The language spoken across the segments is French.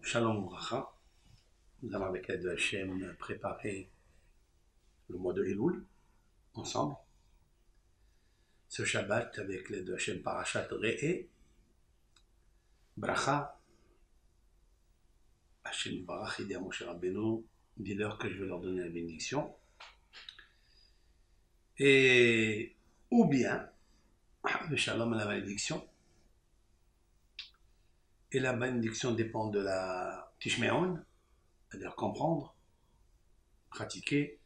Shalom Bracha. Nous allons avec l'aide de Hachem préparer le mois de Elul ensemble. Ce Shabbat avec l'aide de Hachem Parashat Re'eh. Bracha. Hachem Barach, il dit à Moshe Rabbeinu, dis-leur que je vais leur donner la bénédiction. Et ou bien, le Shalom à la malédiction. Et la bénédiction dépend de la Tishmeon, c'est-à-dire comprendre, pratiquer.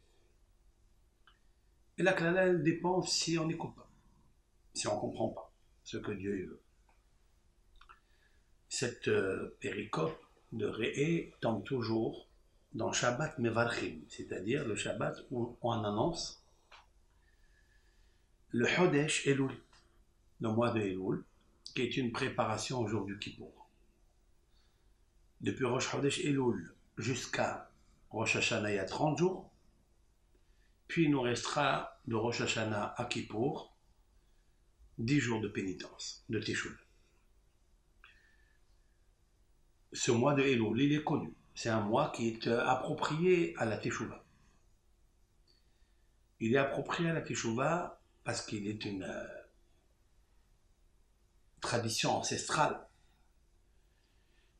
Et la Klala, elle dépend si on n'écoute pas, si on ne comprend pas ce que Dieu veut. Cette péricope de Re'eh tombe toujours dans Shabbat Mevarchim, c'est-à-dire le Shabbat où on annonce le Chodesh Elul, le mois de Elul, qui est une préparation au jour du Kippour. Depuis Rosh Chodesh Elul jusqu'à Rosh Hashanah, il y a 30 jours, puis il nous restera de Rosh Hashanah à Kippour 10 jours de pénitence, de Teshuvah. Ce mois de Elul, il est connu. C'est un mois qui est approprié à la Teshuvah. Il est approprié à la Teshuvah parce qu'il est une tradition ancestrale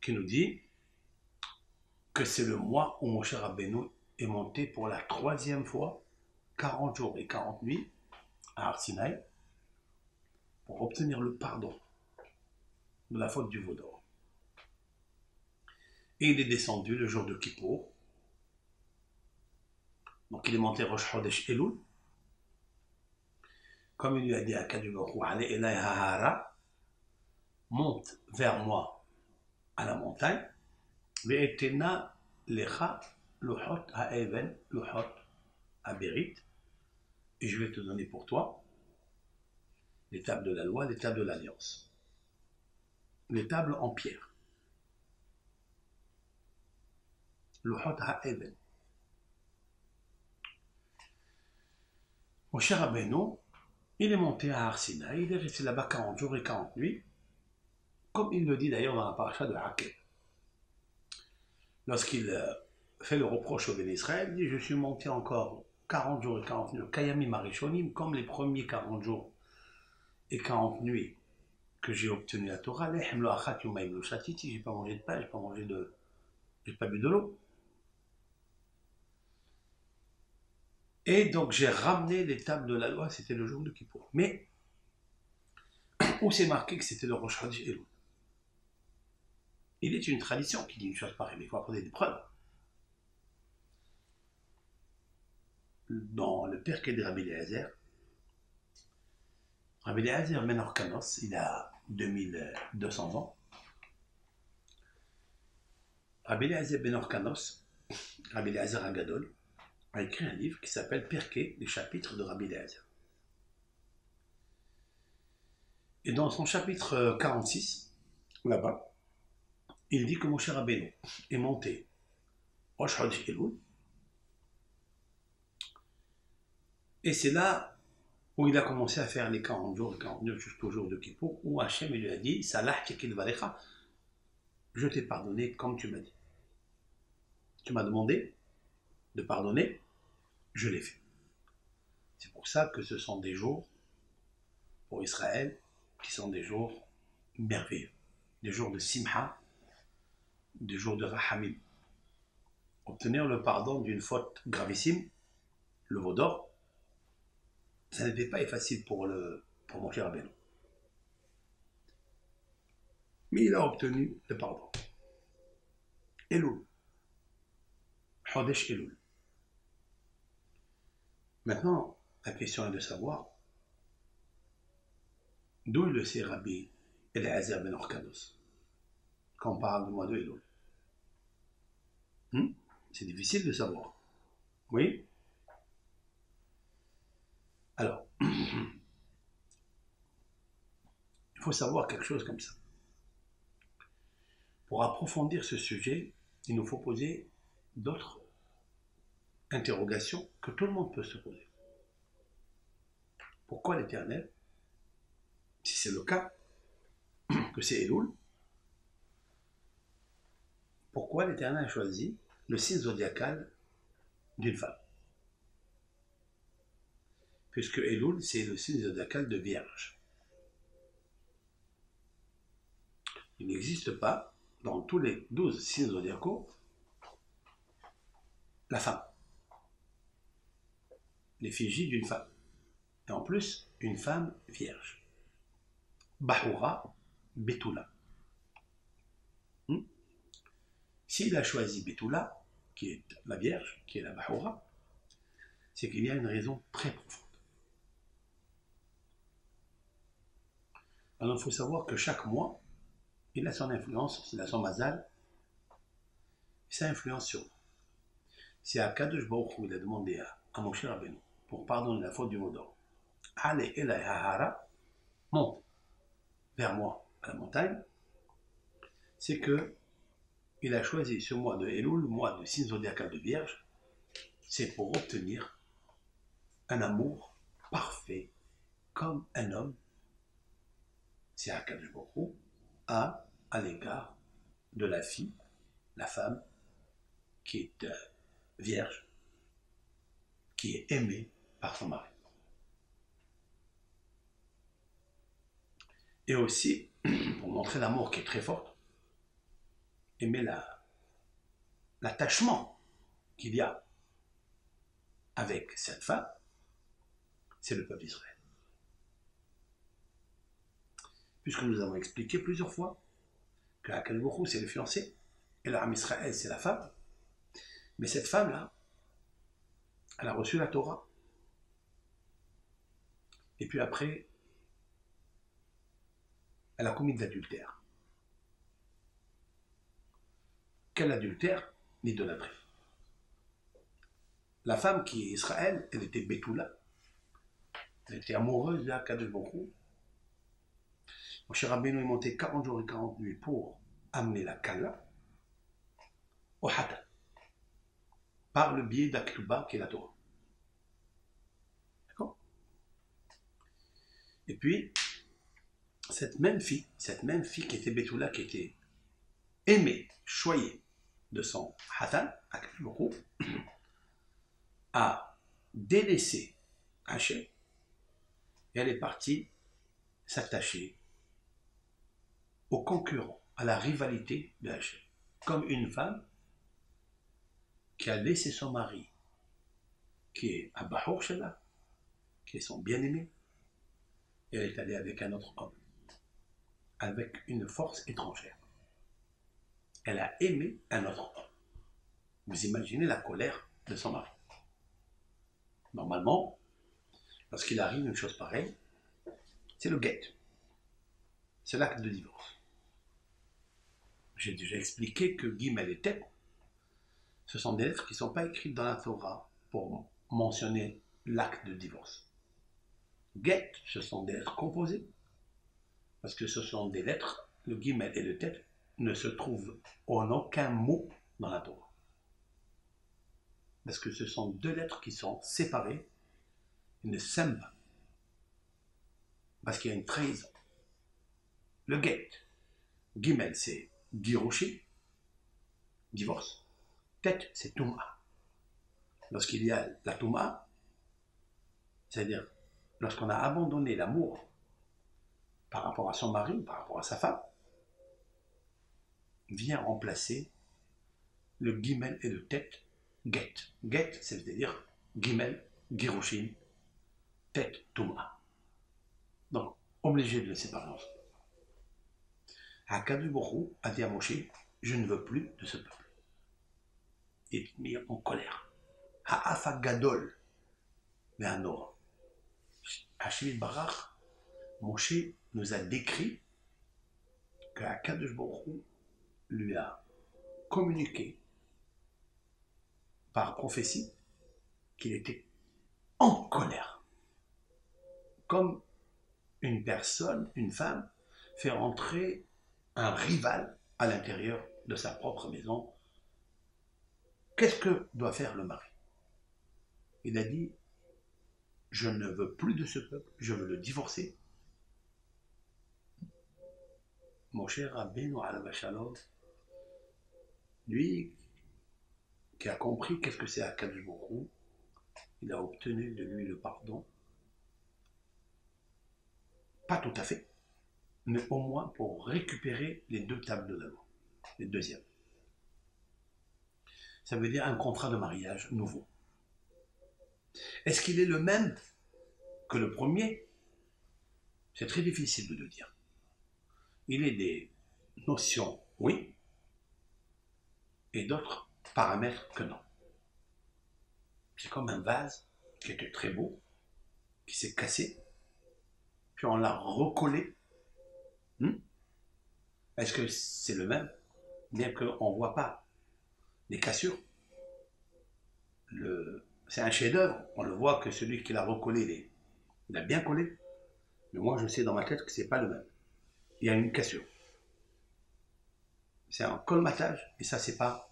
qui nous dit que c'est le mois où Moshe Rabbeinu est monté pour la 3e fois, 40 jours et 40 nuits, à Har Sinaï, pour obtenir le pardon de la faute du veau d'or. Et il est descendu le jour de Kippour. Donc il est monté Rosh Chodesh Elul. Comme il lui a dit à Kadubakou, allez Elay Hahara, monte vers moi à la montagne. Ve'etena lecha luchot ha'even, luchot ha'berit. Et je vais te donner pour toi les tables de la loi, les tables de l'alliance. Les tables en pierre. Luchot ha'even. Moshe Rabbeinu, il est monté à Har Sinaï, il est resté là-bas 40 jours et 40 nuits, comme il le dit d'ailleurs dans la paracha de Hakel. Lorsqu'il fait le reproche au Béné Israël, il dit « Je suis monté encore 40 jours et 40 nuits, Kayamim Arishonim, comme les premiers 40 jours et 40 nuits que j'ai obtenu la Torah, Lechem lo achat yumayim lo shatiti, j'ai pas mangé de pain, j'ai pas bu de l'eau. Et donc j'ai ramené les tables de la loi, c'était le jour de Kippour. Mais où c'est marqué que c'était le Rosh Chodesh Elul. Il est une tradition qui dit une chose pareille, mais il faut apporter des preuves. Dans le Pirkei de Rabbi Eliezer Ben Orkanos, il a 2200 ans. Rabbi Eliezer Ben Orkanos, Rabbi Eliezer Agadol, a écrit un livre qui s'appelle Pirkei, les chapitres de Rabbi Eliezer. Et dans son chapitre 46, là-bas, il dit que Moshe Rabbeinu est monté Rosh Chodesh Elul. Et c'est là où il a commencé à faire les 40 jours, les 40 nuits jusqu'au jour de Kippour, où Hachem lui a dit « Salah tekil varecha » je t'ai pardonné comme tu m'as dit. Tu m'as demandé de pardonner, je l'ai fait. C'est pour ça que ce sont des jours, pour Israël, qui sont des jours merveilleux. Des jours de simha, des jours de rahamim. Obtenir le pardon d'une faute gravissime, le veau d'or, ça n'était pas facile pour Moshe Rabbeinu. Mais il a obtenu le pardon. Elul. Chodesh Elul. Maintenant, la question est de savoir d'où il le sait Rabbi Eliezer Ben Orkanos quand on parle du mois de Elul. C'est difficile de savoir. Oui? Alors, il faut savoir quelque chose comme ça. Pour approfondir ce sujet, il nous faut poser d'autres interrogations que tout le monde peut se poser. Pourquoi l'Éternel, si c'est le cas, que c'est Elul, pourquoi l'Éternel a choisi le signe zodiacal d'une femme. Puisque Elul, c'est le signe zodiacal de Vierge. Il n'existe pas, dans tous les 12 signes zodiacaux, la femme. L'effigie d'une femme. Et en plus, une femme vierge. Bahoura, Betula. S'il a choisi Betula, qui est la Vierge, qui est la Bahoura, c'est qu'il y a une raison très profonde. Alors il faut savoir que chaque mois, il a son influence, il a son mazal, ça influence sur nous. Si Akadosh Baruch Hu, il a demandé à Moshe Rabbeinu pour pardonner la faute du Vaudor, allez Elay Hahara, monte vers moi à la montagne, c'est que il a choisi ce mois de Elul, le mois de signe zodiacal de Vierge, c'est pour obtenir un amour parfait, comme un homme, c'est Akadosh Baruch Hu, à l'égard de la fille, la femme, qui est vierge, qui est aimée par son mari. Et aussi, pour montrer l'amour qui est très fort, aimer l'attachement qu'il y a avec cette femme, c'est le peuple d'Israël. Puisque nous avons expliqué plusieurs fois que Akadosh Baruch Hu, c'est le fiancé, et l'Am Israël, c'est la femme. Mais cette femme-là, elle a reçu la Torah. Et puis après, elle a commis de l'adultère. Quel adultère? L'idolâtrie. La femme qui est Israël, elle était Betula. Elle était amoureuse d'Akadosh Baruch Hu. Moshe Rabbeinu est monté 40 jours et 40 nuits pour amener la Kala au Hatan, par le biais d'Aktuba qui est la Torah. D'accord? Et puis, cette même fille qui était Betula, qui était aimée, choyée de son Hatan, Akadosh Baruch Hu, a délaissé Hachem et elle est partie s'attacher aux concurrents, à la rivalité de Hachem. Comme une femme qui a laissé son mari, qui est à Bahor Shela, qui est son bien-aimé, et elle est allée avec un autre homme, avec une force étrangère. Elle a aimé un autre homme. Vous imaginez la colère de son mari. Normalement, lorsqu'il arrive une chose pareille, c'est le get. C'est l'acte de divorce. J'ai déjà expliqué que Gimel et Tet, ce sont des lettres qui ne sont pas écrites dans la Torah pour mentionner l'acte de divorce. Get, ce sont des lettres composées, parce que ce sont des lettres, le Gimel et le Tet ne se trouvent en aucun mot dans la Torah. Parce que ce sont deux lettres qui sont séparées, ils ne s'aiment pas. Parce qu'il y a une trahison. Le Get, Gimel, c'est Girushi, divorce. Tet, c'est Touma. Lorsqu'il y a la Touma, c'est-à-dire lorsqu'on a abandonné l'amour par rapport à son mari, par rapport à sa femme, vient remplacer le Gimel et le Tet, Get. Get, c'est-à-dire Gimel, Girushin, Tet, Touma. Donc, obligé de le séparer ensemble. Akadosh Baruch Hu a dit à Moshe, je ne veux plus de ce peuple. Il est mis en colère. Ha'afa gadol, mais un or. Hashemit Barach, Moshe nous a décrit que Akadosh Baruch Hu lui a communiqué par prophétie qu'il était en colère. Comme une personne, une femme, fait rentrer un rival à l'intérieur de sa propre maison. Qu'est-ce que doit faire le mari? Il a dit, je ne veux plus de ce peuple, je veux le divorcer. Moshe Rabbeinu alav shalom Lui, qui a compris qu'est-ce que c'est Akadosh Baruch Hu, il a obtenu de lui le pardon, pas tout à fait, mais au moins pour récupérer les deux tables de la loi, les deuxièmes. Ça veut dire un contrat de mariage nouveau. Est-ce qu'il est le même que le premier? C'est très difficile de le dire. Il est des notions, oui, et d'autres paramètres que non. C'est comme un vase qui était très beau, qui s'est cassé, puis on l'a recollé. Est-ce que c'est le même? Bien qu'on ne voit pas les cassures. C'est un chef-d'œuvre. On le voit que celui qui l'a recollé, il a bien collé. Mais moi, je sais dans ma tête que ce n'est pas le même. Il y a une cassure. C'est un colmatage, et ça, c'est pas.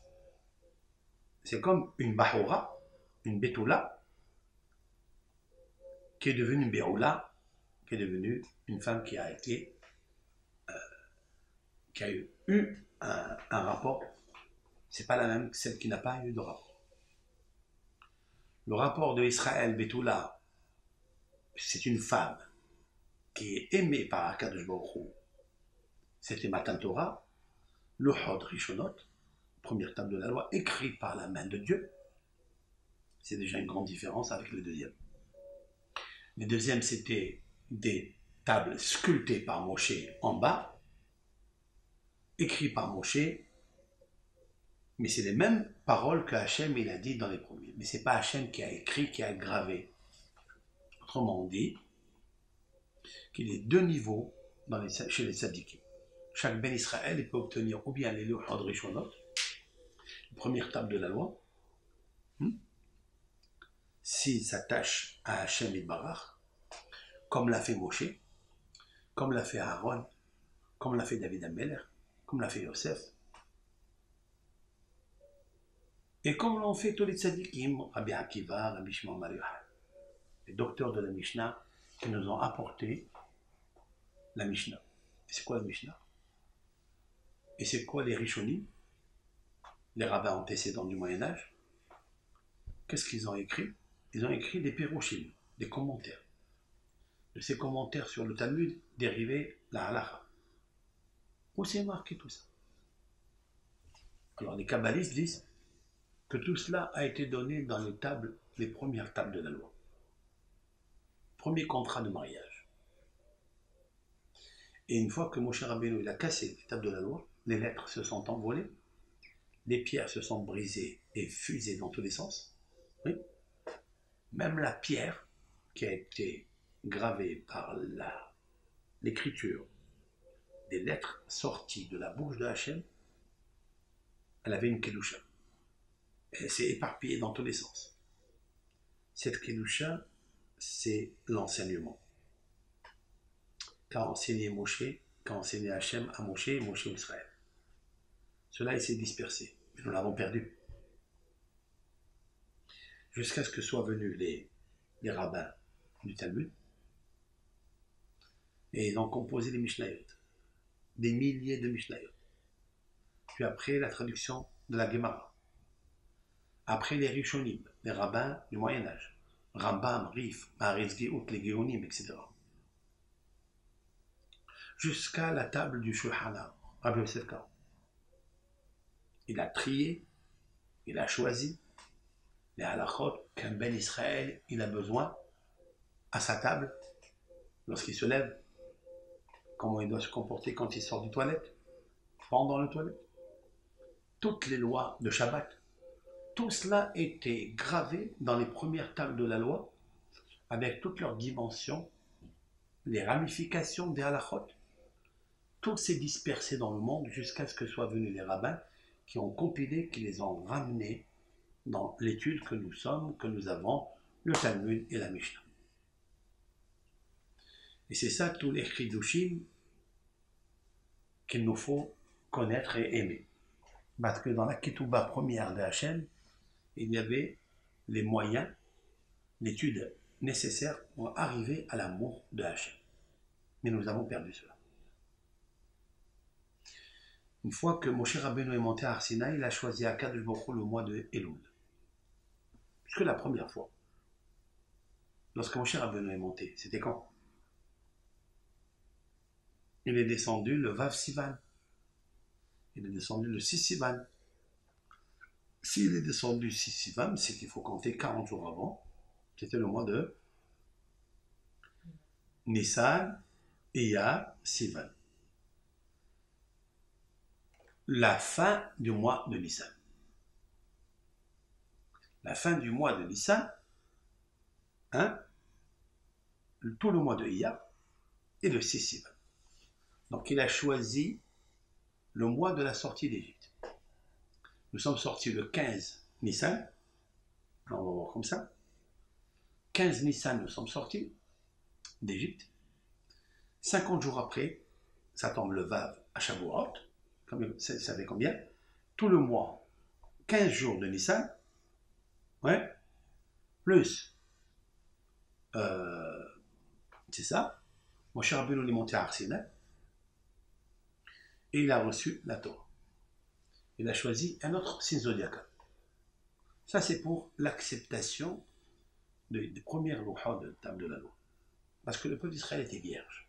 C'est comme une bahoura, une bétoula, qui est devenue une béoula, qui est devenue une femme qui a eu un rapport. C'est pas la même que celle qui n'a pas eu de rapport. Le rapport de Israël Bétoula, c'est une femme qui est aimée par Akadosh Baruch Hu. C'était Matan Torah, le Hod Rishonot, première table de la loi, écrit par la main de Dieu. C'est déjà une grande différence avec le deuxième. Le deuxième, c'était des tables sculptées par Moshe en bas, écrites par Moshe, mais c'est les mêmes paroles que Hachem il a dit dans les premiers. Mais ce n'est pas Hachem qui a écrit, qui a gravé. Autrement dit, qu'il y a deux niveaux chez les tzadikim. Chaque Ben Israël peut obtenir ou bien les Luchot Rishonot, la première table de la loi, s'il s'attache à Hachem Yitbarach, comme l'a fait Moshe, comme l'a fait Aaron, comme l'a fait David Ameler, comme l'a fait Yosef, et comme l'ont fait tous les tzadikim, Rabbi Akiva, Rabbi Shimon Bar Yochai, les docteurs de la Mishnah, qui nous ont apporté la Mishnah. Et c'est quoi la Mishnah? Et c'est quoi les Rishonim, les rabbins antécédents du Moyen-Âge? Qu'est-ce qu'ils ont écrit? Ils ont écrit des Pirushim, des commentaires. De ces commentaires sur le Talmud dérivaient la Halacha. Où c'est marqué tout ça? Alors les kabbalistes disent que tout cela a été donné dans les premières tables de la loi. Premier contrat de mariage. Et une fois que Moshe Rabbeinu il a cassé les tables de la loi, les lettres se sont envolées, les pierres se sont brisées et fusées dans tous les sens. Oui. Même la pierre qui a été gravée par l'écriture des lettres sorties de la bouche de Hachem, elle avait une kedusha. Elle s'est éparpillée dans tous les sens. Cette kedusha, c'est l'enseignement. Qu'a enseigné Moshe, qu'a enseigné Hachem à Moshe et Moshe Israël. Cela, il s'est dispersé. Mais nous l'avons perdu. Jusqu'à ce que soient venus les rabbins du Talmud. Et ils ont composé les Mishnayot. Des milliers de Mishnayot. Puis après, la traduction de la Gemara. Après les Rishonim, les rabbins du Moyen-Âge. Rambam, Rif, Maharitz Geout, les Géonim, etc. Jusqu'à la table du Shulchan Aruch, Rabbi Yosef Karo. Il a trié, il a choisi les halachot qu'un Ben Israël il a besoin à sa table lorsqu'il se lève, comment il doit se comporter quand il sort du toilette, pendant le toilette. Toutes les lois de Shabbat, tout cela était gravé dans les premières tables de la loi avec toutes leurs dimensions, les ramifications des halachot. Tout s'est dispersé dans le monde jusqu'à ce que soient venus les rabbins qui ont compilé, qui les ont ramenés dans l'étude que nous avons, le Talmud et la Mishnah. Et c'est ça tous les chidushim qu'il nous faut connaître et aimer. Parce que dans la Ketouba première de Hachem, il y avait les moyens, l'étude nécessaire pour arriver à l'amour de Hachem. Mais nous avons perdu cela. Une fois que Moshe Rabbeinu est monté à Har Sinaï, il a choisi à Kadosh Baruch Hu le mois de Elul. Puisque la première fois, lorsque Moshe Rabbeinu est monté, c'était quand? Il est descendu le Vav Sivan. Il est descendu le 6 Sivan. S'il est descendu 6 Sivan, c'est qu'il faut compter 40 jours avant. C'était le mois de Nissan, Iyar, Sivan. La fin du mois de Nissan. La fin du mois de Nissan, hein, tout le mois de Iyar et le 6 Sivan. Donc il a choisi le mois de la sortie d'Égypte. Nous sommes sortis le 15 Nissan. On va voir comme ça. 15 Nissan, nous sommes sortis d'Égypte. 50 jours après, ça tombe le Vav à Shavuot. Vous savez combien? Tout le mois, 15 jours de Nissan, ouais, plus, c'est ça, Moshe Rabbeinu est monté à Har Sinaï, et il a reçu la Torah. Il a choisi un autre signe zodiacal. Ça, c'est pour l'acceptation des premières louhas de table de la loi. Parce que le peuple d'Israël était vierge.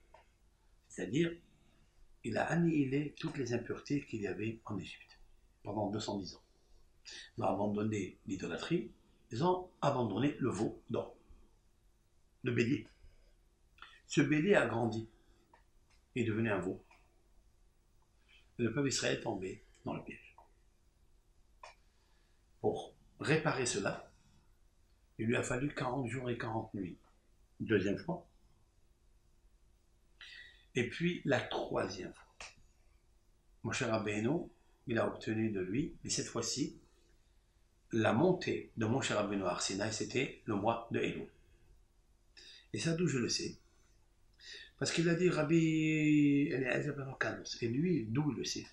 C'est-à-dire, il a annihilé toutes les impuretés qu'il y avait en Égypte pendant 210 ans. Ils ont abandonné l'idolâtrie, ils ont abandonné le veau d'or, le bélier. Ce bélier a grandi et est devenu un veau. Et le peuple d'Israël est tombé dans le piège. Pour réparer cela, il lui a fallu 40 jours et 40 nuits. Deuxième fois. Et puis la troisième fois. Moshe Rabbeinu, il a obtenu de lui, et cette fois-ci, la montée de Moshe Rabbeinu à Har Sinaï, c'était le mois de Elul. Et ça, d'où je le sais? Parce qu'il a dit Rabbi Eliezer ben Orkanos. Et lui, d'où il le sait?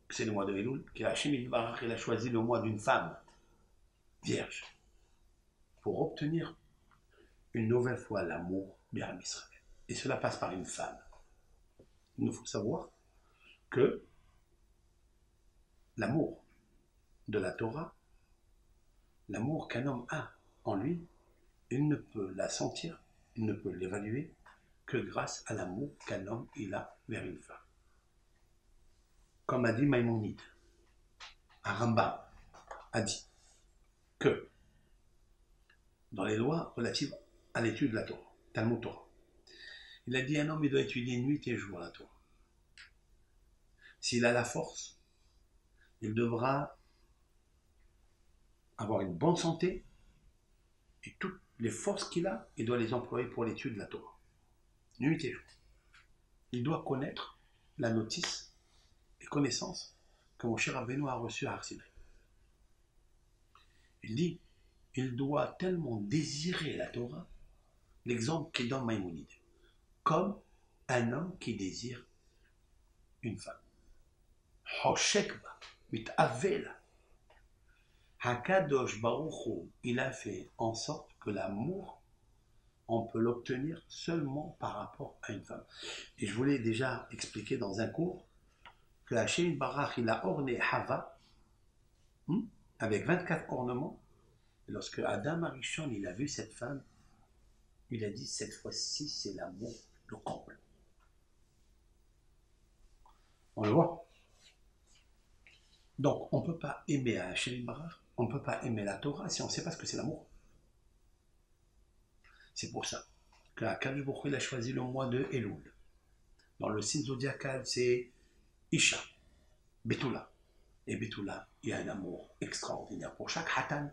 C'est le mois de Elul, qu'il a il a choisi le mois d'une femme vierge pour obtenir une nouvelle fois l'amour du Ham Israël. Et cela passe par une femme. Il nous faut savoir que l'amour de la Torah, l'amour qu'un homme a en lui, il ne peut la sentir, il ne peut l'évaluer que grâce à l'amour qu'un homme il a vers une femme. Comme a dit Maïmonide, un Rambam a dit que dans les lois relatives à l'étude de la Torah, Talmud Torah, il a dit un homme il doit étudier nuit et jour la Torah. S'il a la force, il devra avoir une bonne santé et toutes les forces qu'il a, il doit les employer pour l'étude de la Torah. Nuit et jour. Il doit connaître la notice et connaissance que Moshe Rabbeinu a reçue à Har Sinaï. Il dit, il doit tellement désirer la Torah, l'exemple qu'il donne Maïmonide, comme un homme qui désire une femme. Hoshekba, mitavela. Hakadosh Baruch Hu, il a fait en sorte que l'amour, on peut l'obtenir seulement par rapport à une femme. Et je voulais déjà expliquer dans un cours que Hachem Barach, il a orné Hava avec 24 ornements. Et lorsque Adam Arishon, il a vu cette femme, il a dit, cette fois-ci, c'est l'amour, le comble. On le voit. Donc, on ne peut pas aimer Hachem Barach, on ne peut pas aimer la Torah si on ne sait pas ce que c'est l'amour. C'est pour ça que Kadosh Baruch Hu, il a choisi le mois de Elul. Dans le signe zodiacal, c'est Isha, Betula. Et Betula, il y a un amour extraordinaire pour chaque Hatan.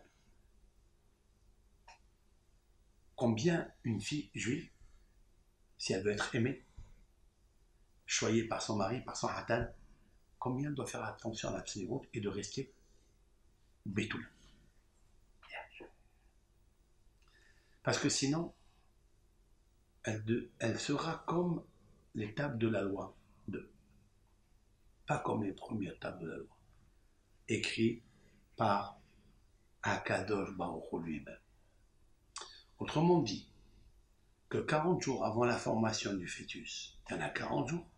Combien une fille juive, si elle veut être aimée, choyée par son mari, par son Hatan, combien elle doit faire attention à la pséroute et de rester Betula. Parce que sinon, elle sera comme les tables de la loi 2. Pas comme les premières tables de la loi. Écrites par Akadosh Baruch Hu lui-même. Autrement dit, que 40 jours avant la formation du fœtus, il y en a 40 jours,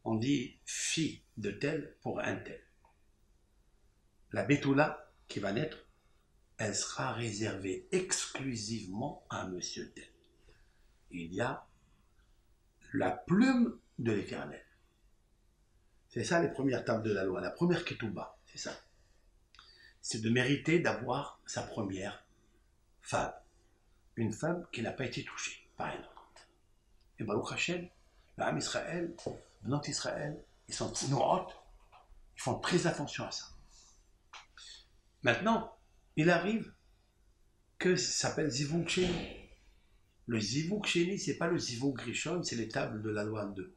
On dit fille de tel pour un tel. La Betula qui va naître, elle sera réservée exclusivement à monsieur tel. Il y a la plume de l'Éternel. C'est ça les premières tables de la loi. La première ketouba, c'est ça. C'est de mériter d'avoir sa première femme. Une femme qui n'a pas été touchée par un autre. Et Baruch Hashem, l'âme Israël, Benot Israël, ils sont tznouot, ils font très attention à ça. Maintenant, il arrive que ça s'appelle Zivug Sheni. Le Zivug Sheni, c'est pas le Zivug Rishon, c'est les tables de la loi 2.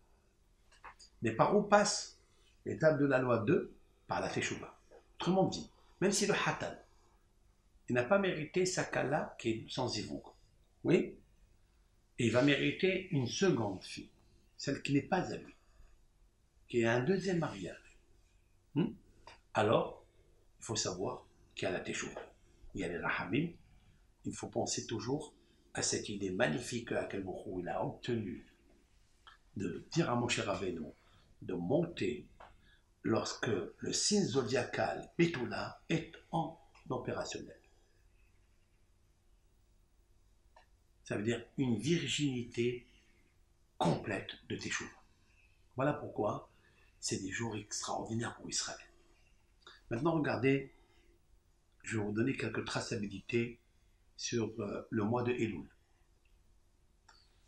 Mais par où passent les tables de la loi 2? Par la Teshuvah. Autrement dit, même si le Hatan, il n'a pas mérité sa Kala qui est sans Zivug, oui, et il va mériter une seconde fille, celle qui n'est pas à lui, qui est un deuxième mariage. Alors, il faut savoir qu'il y a la Teshuvah, il y a les Rahamim. Il faut penser toujours à cette idée magnifique que Akadosh Baruch Hu a obtenue de dire à Moshe Rabbeinu de monter lorsque le signe zodiacal Betula est en opérationnel. Ça veut dire une virginité complète de Teshuvah. Voilà pourquoi c'est des jours extraordinaires pour Israël. Maintenant, regardez, je vais vous donner quelques traçabilités sur le mois de Elul.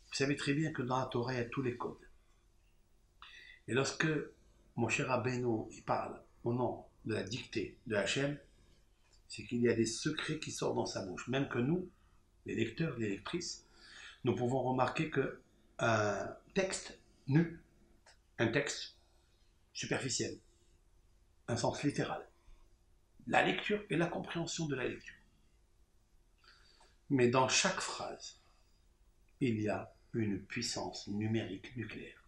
Vous savez très bien que dans la Torah, il y a tous les codes. Et lorsque Moshe Rabbeinu il parle au nom de la dictée de Hachem, c'est qu'il y a des secrets qui sortent dans sa bouche. Même que nous, les lecteurs, les lectrices, nous pouvons remarquer qu'un texte nu, un texte superficiel, un sens littéral, la lecture et la compréhension de la lecture. Mais dans chaque phrase, il y a une puissance numérique nucléaire.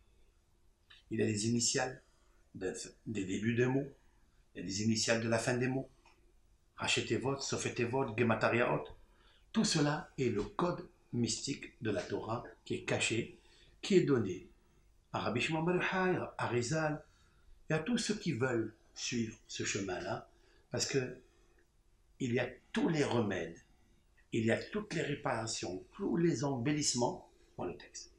Il y a des initiales des débuts des mots, il y a des initiales de la fin des mots, Rachetevot, Sofetevot, Gematariaot. Tout cela est le code mystique de la Torah qui est caché, qui est donné à Rabbi Shimon bar Yochai, à Rizal, et à tous ceux qui veulent suivre ce chemin-là, parce que il y a tous les remèdes, il y a toutes les réparations, tous les embellissements dans le texte.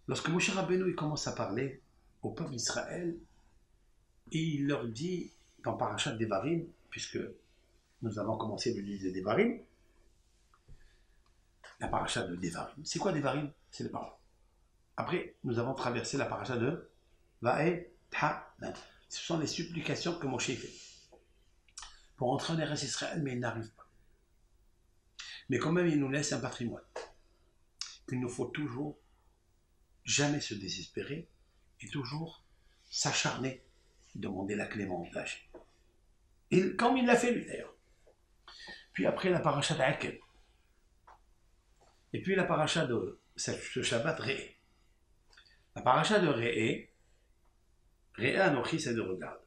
Lorsque Moshe Rabbeinu il commence à parler au peuple d'Israël, il leur dit, dans Parashat Devarim, puisque nous avons commencé le livre de Devarim, la Parashat de Devarim. C'est quoi Devarim? C'est les paroles. Après, nous avons traversé la Parashat de Va'et-Ha-Nan. Ce sont les supplications que Moshe fait pour entrer en Eretz Israël, mais il n'arrive pas. Mais quand même, il nous laisse un patrimoine qu'il nous faut toujours jamais se désespérer et toujours s'acharner, demander la clémence d'Hachem. Et comme il l'a fait lui d'ailleurs. Puis après la paracha d'Akel. Et puis la paracha de ce Shabbat Re'e. La paracha de Re'e, Re'e Anochi c'est de regard.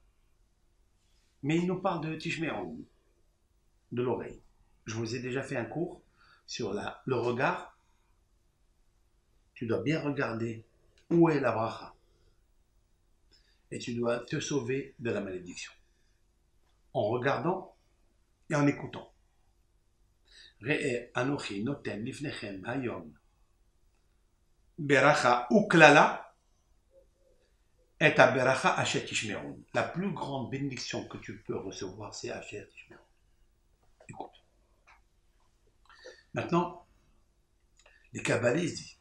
Mais il nous parle de Tishmeon, de l'oreille. Je vous ai déjà fait un cours sur le regard. Tu dois bien regarder où est la bracha. Et tu dois te sauver de la malédiction. En regardant et en écoutant. Re'e Anochi noten lifnechem hayom beracha uklala et a beracha asher tishmeron. La plus grande bénédiction que tu peux recevoir, c'est asher tishmeron. Écoute. Maintenant, les kabbalistes disent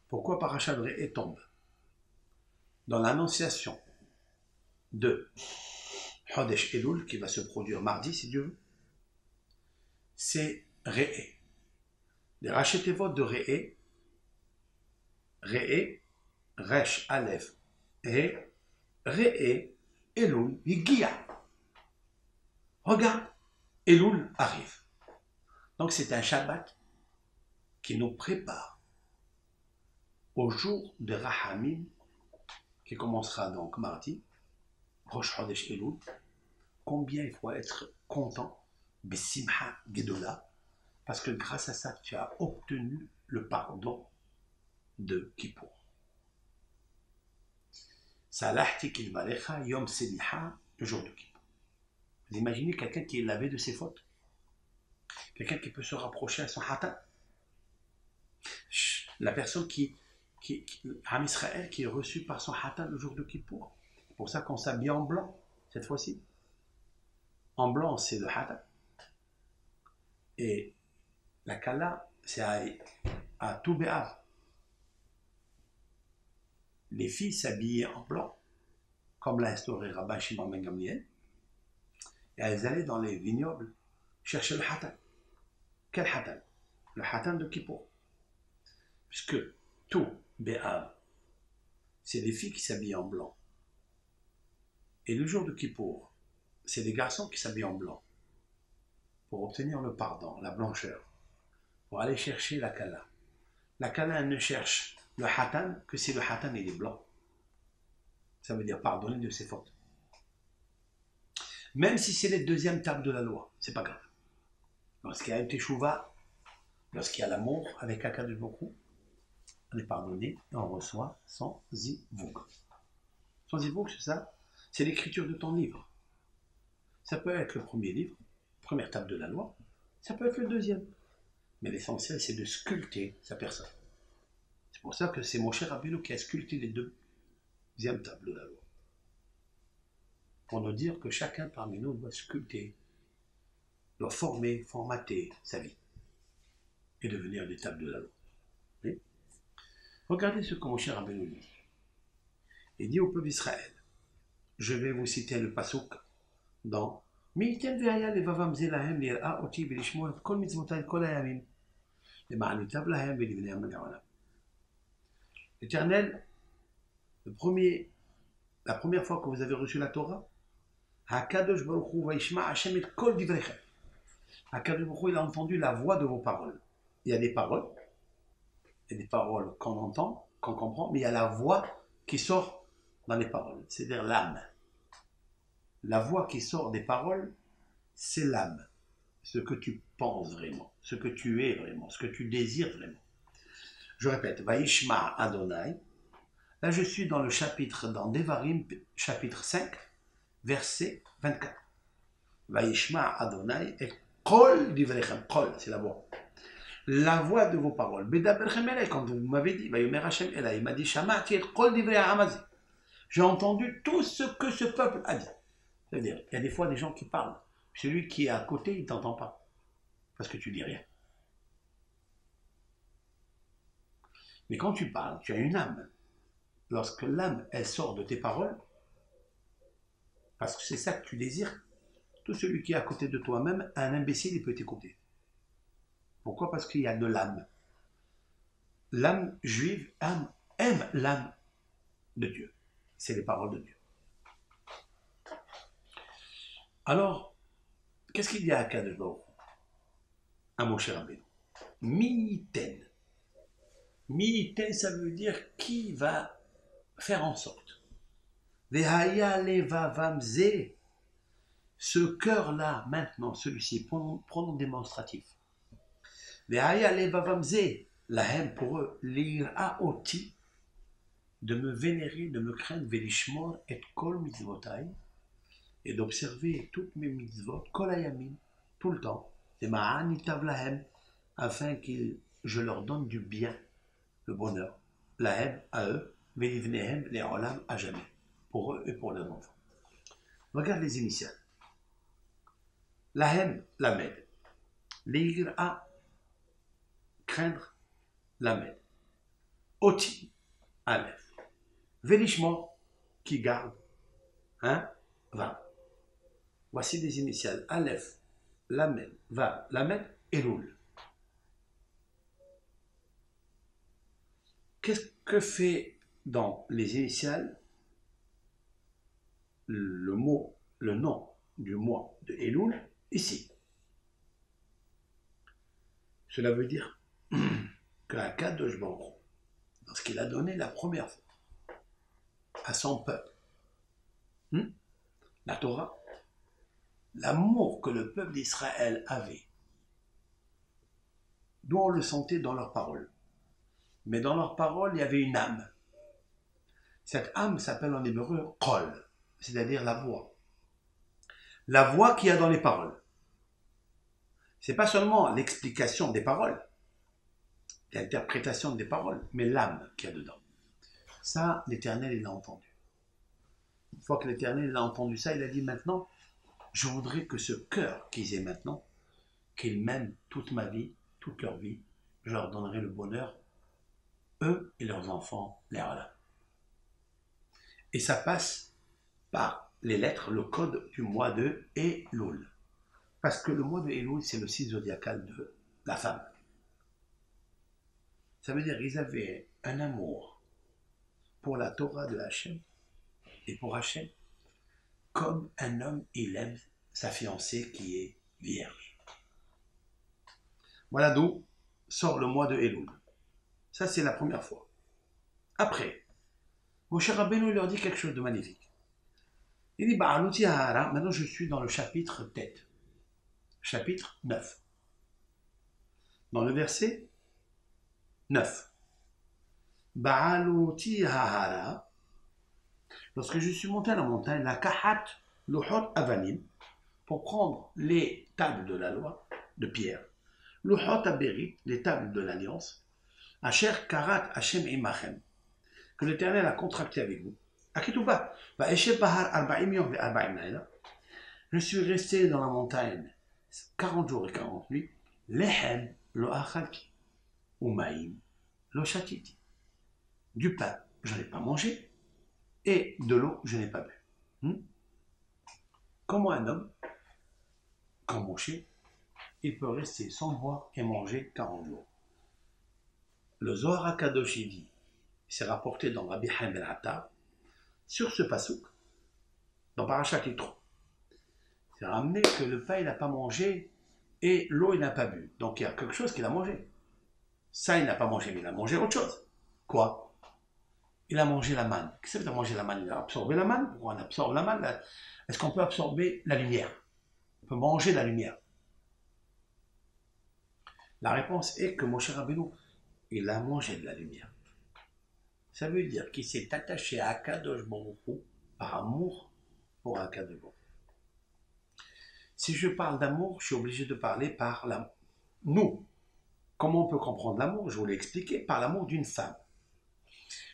pourquoi Parashat Re'e tombe dans l'annonciation de Chodesh Elul qui va se produire mardi si Dieu veut. C'est Re'e. Les Rachetevot de Re'e, Re'e, Resh, Aleph, et Re'e, Elul, Higia. Regarde, Elul arrive. Donc c'est un Shabbat qui nous prépare au jour de Rahamim, qui commencera donc mardi, Rosh Chodesh Elul. Combien il faut être content, Bessimha Gedola, parce que grâce à ça, tu as obtenu le pardon de Kippour. Salahtik il-Barecha Yom Seliha, le jour de Kippour. Vous imaginez quelqu'un qui est lavé de ses fautes? Quelqu'un qui peut se rapprocher à son hatan? La personne Ham Israël, qui est reçu par son hatan le jour de Kippour. C'est pour ça qu'on s'habille en blanc, cette fois-ci. En blanc, c'est le hatan. Et la kala, c'est à tout Bé'av. Les filles s'habillaient en blanc, comme l'a instauré Rabban Shimon ben Gamliel, et elles allaient dans les vignobles chercher le hatan. Quel hatan? Le hatan de Kippour. Puisque tout Bé'av, c'est les filles qui s'habillent en blanc. Et le jour de Kippour, c'est les garçons qui s'habillent en blanc pour obtenir le pardon, la blancheur, pour aller chercher la kala. La kala, elle ne cherche le hatan que si le hatan est blanc. Ça veut dire pardonner de ses fautes. Même si c'est les deuxièmes tables de la loi, c'est pas grave. Lorsqu'il y a une teshuva, lorsqu'il y a l'amour avec Akadosh Baruch Hu, on est pardonné et on reçoit sans zivouk. Sans zivouk, c'est ça? C'est l'écriture de ton livre. Ça peut être le premier livre, première table de la loi, ça peut être le deuxième. Mais l'essentiel, c'est de sculpter sa personne. C'est pour ça que c'est mon cher Rabbeinu qui a sculpté les deuxièmes tables de la loi. Pour nous dire que chacun parmi nous doit sculpter, doit former, formater sa vie et devenir des tables de la loi. Oui? Regardez ce que mon cher Rabbeinu dit. Il dit au peuple d'Israël, je vais vous citer le pasuk dans L'Éternel, la première fois que vous avez reçu la Torah, Hakadosh Baruch Hu Vaishma Hashem et Kol Divrechem. Hakadosh Baruch Hu, il a entendu la voix de vos paroles. Il y a des paroles qu'on entend, qu'on comprend, mais il y a la voix qui sort dans les paroles, c'est-à-dire l'âme. La voix qui sort des paroles, c'est l'âme. Ce que tu penses vraiment, ce que tu es vraiment, ce que tu désires vraiment. Je répète, Vaishma Adonai. Là, je suis dans le chapitre, dans Devarim, chapitre 5, verset 24. Vaishma Adonai et Kol Divrechem. Kol, c'est la voix. La voix de vos paroles. Bedaberchem Elay, quand vous m'avez dit, Vayomer Hashem Elay, il m'a dit, Shamati et Kol Divrei Hamazi. J'ai entendu tout ce que ce peuple a dit. C'est-à-dire, il y a des fois des gens qui parlent. Celui qui est à côté, il ne t'entend pas. Parce que tu dis rien. Mais quand tu parles, tu as une âme. Lorsque l'âme, elle sort de tes paroles, parce que c'est ça que tu désires, tout celui qui est à côté de toi-même, un imbécile, il peut t'écouter. Pourquoi? Parce qu'il y a de l'âme. L'âme juive aime l'âme de Dieu. C'est les paroles de Dieu. Alors, qu'est-ce qu'il y a à Kadosh Baruch Hu? À mon cher Rabbeinu. Mi'iten. Mi'iten, ça veut dire qui va faire en sorte. Vehaya levavamze. Ce cœur-là, maintenant, celui-ci, prenons démonstratif. Vehaya levavamze. La haine pour eux, l'ira oti, de me vénérer, de me craindre, velishmor et kol mitzvotai, et d'observer toutes mes mitzvot, kol hayamin, tout le temps, et ma'anitav lahem, afin que je leur donne du bien, le bonheur, lahem à eux, velivnehem les olam à jamais, pour eux et pour leurs enfants. Regarde les initiales. Lahem, lamed. L'ira, craindre, lamed. Oti, aleph. Velishmor, qui garde, va. Voici les initiales. Aleph, lamed, va, lamed, Elul. Qu'est-ce que fait dans les initiales le nom du mois de Elul ici? Cela veut dire que Akadosh Baruch Hu, lorsqu'il a donné la première fois à son peuple la Torah, l'amour que le peuple d'Israël avait, d'où on le sentait dans leurs paroles. Mais dans leurs paroles, il y avait une âme. Cette âme s'appelle en hébreu Qol, c'est-à-dire la voix. La voix qu'il y a dans les paroles. C'est pas seulement l'explication des paroles, l'interprétation des paroles, mais l'âme qu'il y a dedans. Ça, l'Éternel, il l'a entendu. Une fois que l'Éternel a entendu ça, il a dit maintenant, je voudrais que ce cœur qu'ils aient maintenant, qu'ils m'aiment toute ma vie, toute leur vie, je leur donnerai le bonheur, eux et leurs enfants, les là. Et ça passe par les lettres, le code du mois de Elul. Parce que le mois de Elul, c'est le signe zodiacal de la femme. Ça veut dire qu'ils avaient un amour pour la Torah de Hachem et pour Hachem, comme un homme, il aime sa fiancée qui est vierge. Voilà d'où sort le mois de Elul. Ça, c'est la première fois. Après, Moshe Rabbeinu leur dit quelque chose de magnifique. Il dit, maintenant je suis dans le chapitre tête. Chapitre 9. Dans le verset 9. Ba'aluti hahara. Lorsque je suis monté à la montagne, la kahat luhot avanim, pour prendre les tables de la loi, de pierre, luhot aberit, les tables de l'alliance, asher karat Hashem imachem, que l'Éternel a contracté avec vous. Akituba, ba'eshe bahar arba'im yom ve'arba'im laila. Je suis resté dans la montagne 40 jours et 40 nuits, lehem lo achalti, umaim lo shatiti. Du pain, je n'ai pas mangé, et de l'eau, je n'ai pas bu. Comment un homme, comme Moshe, il peut rester sans boire et manger 40 jours. Le Zohar HaKadosh dit, c'est rapporté dans Rabbi Chaim Ben Attar, sur ce pasouk, dans Parashat Yitro. C'est ramené que le pain, il n'a pas mangé et l'eau, il n'a pas bu. Donc il y a quelque chose qu'il a mangé. Ça, il n'a pas mangé, mais il a mangé autre chose. Quoi? Il a mangé la manne. Qu'est-ce que ça veut dire manger la manne? Il a absorbé la manne. Pourquoi on absorbe la manne? Est-ce qu'on peut absorber la lumière? On peut manger la lumière. La réponse est que Moshe Rabbeinu, il a mangé de la lumière. Ça veut dire qu'il s'est attaché à Akadosh Baruch Hu par amour pour Akadosh Baruch Hu. Si je parle d'amour, je suis obligé de parler par l'amour. Nous, comment on peut comprendre l'amour? Je vous l'ai expliqué, par l'amour d'une femme.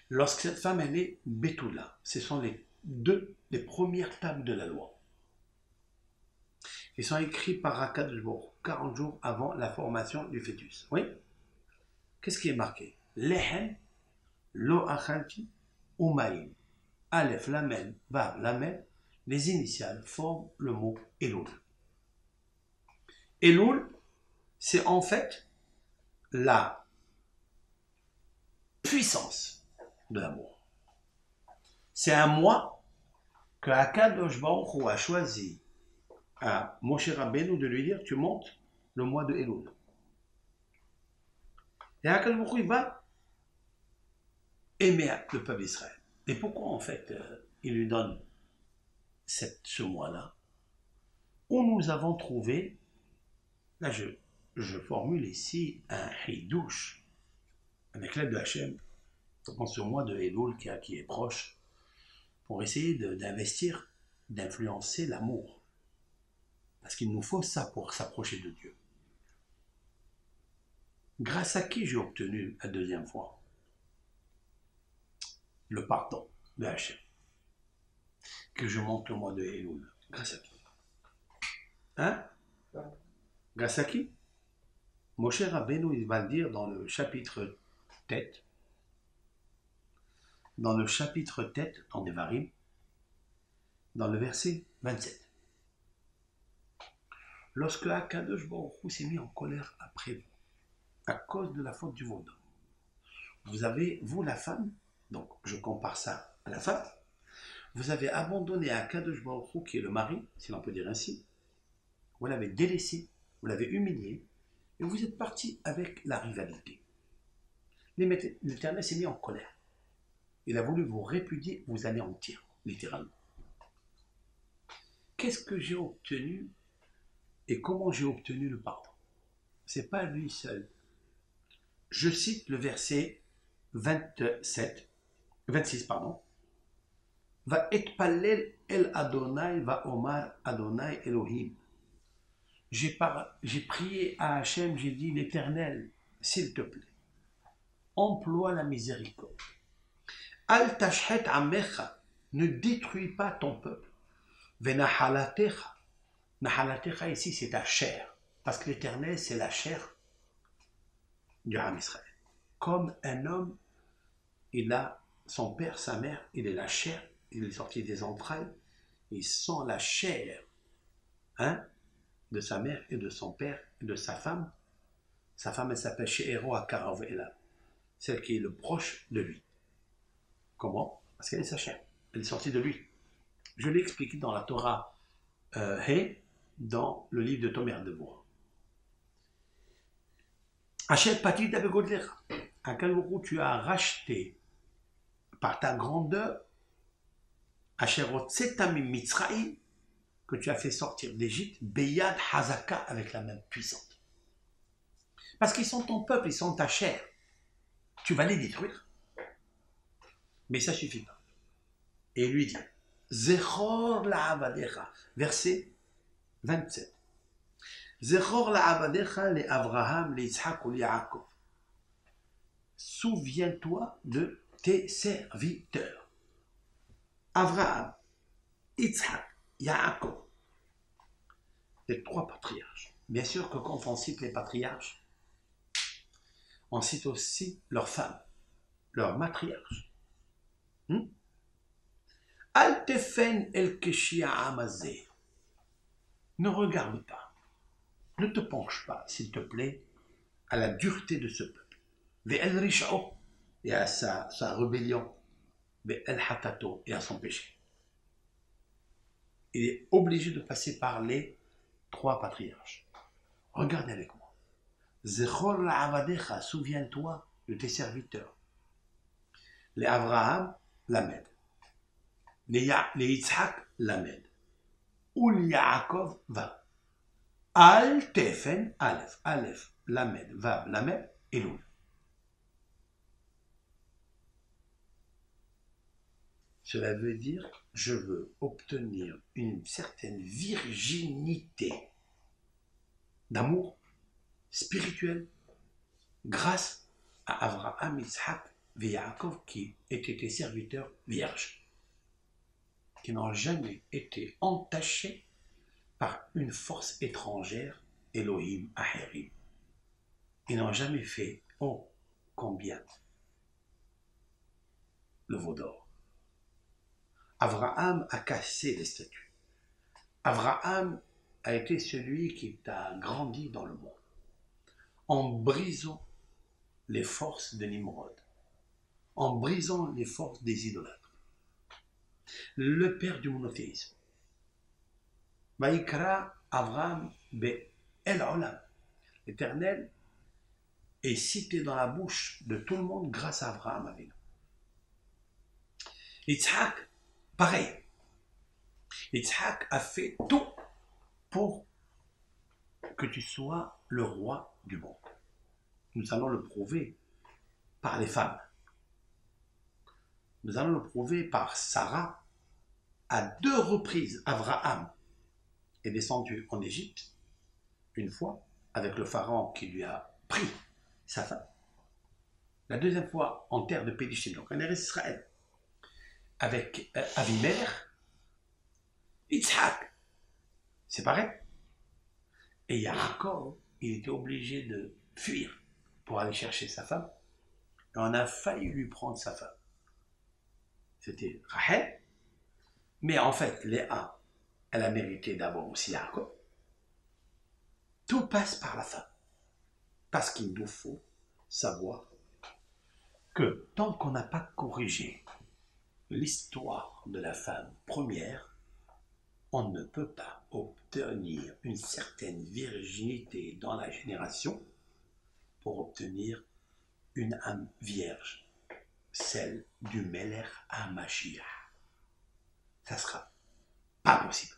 Lorsque cette femme, elle est Betula, ce sont les premières tables de la loi. Ils sont écrits par Akadosh Baruch Hu, 40 jours avant la formation du fœtus. Oui? Qu'est-ce qui est marqué? Lehem, lo achalti, umaim. Aleph, lamen, vav, lamen. Les initiales forment le mot Elul. Elul, c'est en fait la puissance de l'amour. C'est un mois que Akadosh Baruch Hu a choisi à Moshe Rabbeinu de lui dire, tu montes le mois de Elul. Et Akadosh Baruch Hu, il va aimer le peuple d'Israël. Et pourquoi en fait il lui donne ce mois-là, où nous avons trouvé, là je formule ici un hidouche, avec l'aide de Hachem, dans ce mois de Elul qui est proche, pour essayer d'investir, d'influencer l'amour. Parce qu'il nous faut ça pour s'approcher de Dieu. Grâce à qui j'ai obtenu la deuxième fois le pardon de Hachem, que je monte le mois de Elul. Grâce à qui? Hein? Grâce à qui? Moshe Rabbeinu, il va le dire dans le chapitre tête, dans Devarim, dans le verset 27. Lorsque Akadosh Baruch Hu s'est mis en colère après vous, à cause de la faute du veau d'homme, vous avez, vous la femme, donc je compare ça à la femme, vous avez abandonné Akadosh Baruch Hu, qui est le mari, si l'on peut dire ainsi, vous l'avez délaissé, vous l'avez humilié, et vous êtes parti avec la rivalité. L'Éternel s'est mis en colère. Il a voulu vous répudier, vous anéantir, littéralement. Qu'est-ce que j'ai obtenu et comment j'ai obtenu le pardon? Ce n'est pas lui seul. Je cite le verset 26, Va etpallel el Adonai va omar Adonai Elohim. J'ai prié à Hachem, j'ai dit l'Éternel, s'il te plaît, emploie la miséricorde. Al tashhet amecha, ne détruis pas ton peuple. Venahalatecha, nahalatecha ici c'est ta chair, parce que l'Éternel c'est la chair du Ham Israël. Comme un homme, il a son père, sa mère, il est la chair, il est sorti des entrailles, il sent la chair, hein, de sa mère et de son père et de sa femme. Sa femme, elle s'appelle She'ero Akarav Ela, celle qui est le proche de lui. Comment? Parce qu'elle est sa chair, elle est sortie de lui. Je l'ai expliqué dans la Torah He, dans le livre de Tomer de Bois. Achète Patit avec Godlecha. À quel moment tu as racheté par ta grandeur, Asherotsetamim Mitzraïm, que tu as fait sortir d'Égypte, Beyad Hazaka, avec la main puissante. Parce qu'ils sont ton peuple, ils sont ta chair. Tu vas les détruire. Mais ça ne suffit pas. Et il lui dit, Zechor la'avadecha, verset 27. Zechor la'avadecha le Avraham, le Yitzhak ou le Yaakov. Souviens-toi de tes serviteurs. Avraham, Yitzhak, Yaakov. Les 3 patriarches. Bien sûr que quand on cite les patriarches, on cite aussi leurs femmes, leurs matriarches. Al tefen el keshia amazé. Ne regarde pas, ne te penche pas, s'il te plaît, à la dureté de ce peuple. Ve'el rish'o, et à sa rébellion. Ve'el hatato, et à son péché. Il est obligé de passer par les 3 patriarches. Regardez avec moi. Zechor la'avadecha, souviens-toi de tes serviteurs. Les Avraham, Lamed. Les Yitzhak, Lamed. Ou les Yaakov, Vav. Al Tefen, Aleph. Aleph, Lamed, Vav, Lamed, Elul. Cela veut dire, je veux obtenir une certaine virginité d'amour spirituel grâce à Avraham, Yitzhak et Yaakov qui étaient des serviteurs vierges, qui n'ont jamais été entachés par une force étrangère, Elohim, Aherim. Ils n'ont jamais fait, oh, combien, le veau d'or. Avraham a cassé les statues. Avraham a été celui qui a grandi dans le monde, en brisant les forces de Nimrod, en brisant les forces des idolâtres. Le père du monothéisme. Vaïkra Avraham El Olam. L'Éternel est cité dans la bouche de tout le monde grâce à Avraham Avinu. Yitzhak, pareil. Yitzhak a fait tout pour que tu sois le roi du monde. Nous allons le prouver par les femmes. Nous allons le prouver par Sarah. À 2 reprises, Avraham est descendu en Égypte, une fois, avec le pharaon qui lui a pris sa femme. La deuxième fois, en terre de Pédichem, donc en Eretz Israël, avec Avimelech, Yitzhak, c'est pareil. Et Yaakov, il était obligé de fuir pour aller chercher sa femme. Et on a failli lui prendre sa femme. C'était Rachel. Mais en fait, Léa, elle a mérité d'avoir aussi Yaakov. Tout passe par la femme. Parce qu'il nous faut savoir que tant qu'on n'a pas corrigé l'histoire de la femme première, on ne peut pas obtenir une certaine virginité dans la génération pour obtenir une âme vierge, celle du Melech HaMashiach. Ça ne sera pas possible.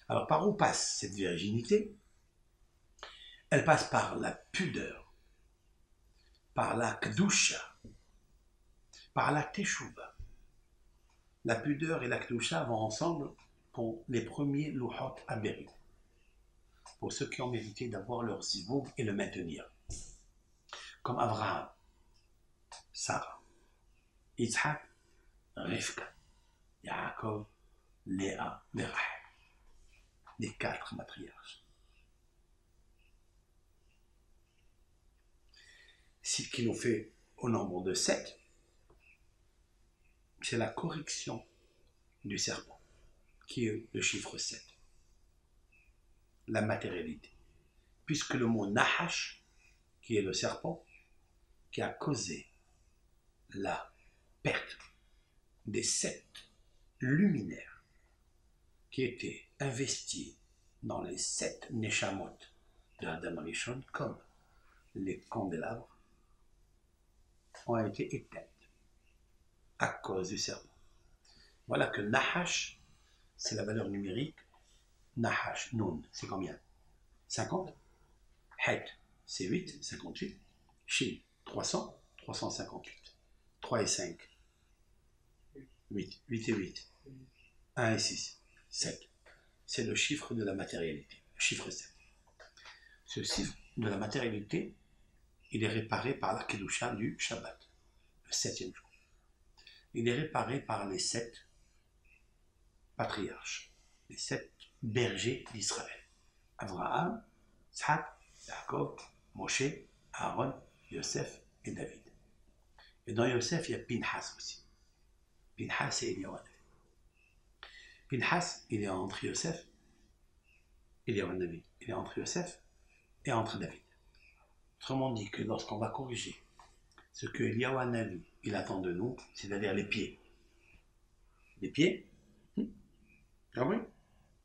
Alors par où passe cette virginité? Elle passe par la pudeur, par la kedusha, par la teshuva. La pudeur et la kedusha vont ensemble pour les premiers louhot abéris, pour ceux qui ont mérité d'avoir leur zivoug et le maintenir, comme Abraham, Sarah, Yitzhak, Rivka, Yaakov, Léa, et Rachel, les 4 matriarches. Ce qui nous fait au nombre de 7, c'est la correction du serpent, qui est le chiffre 7, la matérialité. Puisque le mot Nahash, qui est le serpent, qui a causé la perte des 7 luminaires qui étaient investis dans les 7 Neshamot de Adam Rishon, comme les candélabres, ont été éteintes à cause du serpent. Voilà que Nahash, c'est la valeur numérique. Nahash, Nun, c'est combien? 50. Het, c'est 8, 58. Shin, 300, 358. 3 et 5, 8. 8 et 8. 1 et 6, 7. C'est le chiffre de la matérialité, le chiffre 7. Ce chiffre de la matérialité, il est réparé par la Kedusha du Shabbat, le 7e jour. Il est réparé par les 7 patriarches, les 7 bergers d'Israël. Abraham, Yitzhak, Yaakov, Moshe, Aaron, Yosef et David. Et dans Yosef, il y a Pinhas aussi. Pinhas et Eliyahu. Pinhas, il est entre Yosef, Eliyahu, il est entre Yosef et entre David. Autrement dit que lorsqu'on va corriger ce que Eliyahu il attend de nous, c'est-à-dire les pieds. Les pieds, ah oui,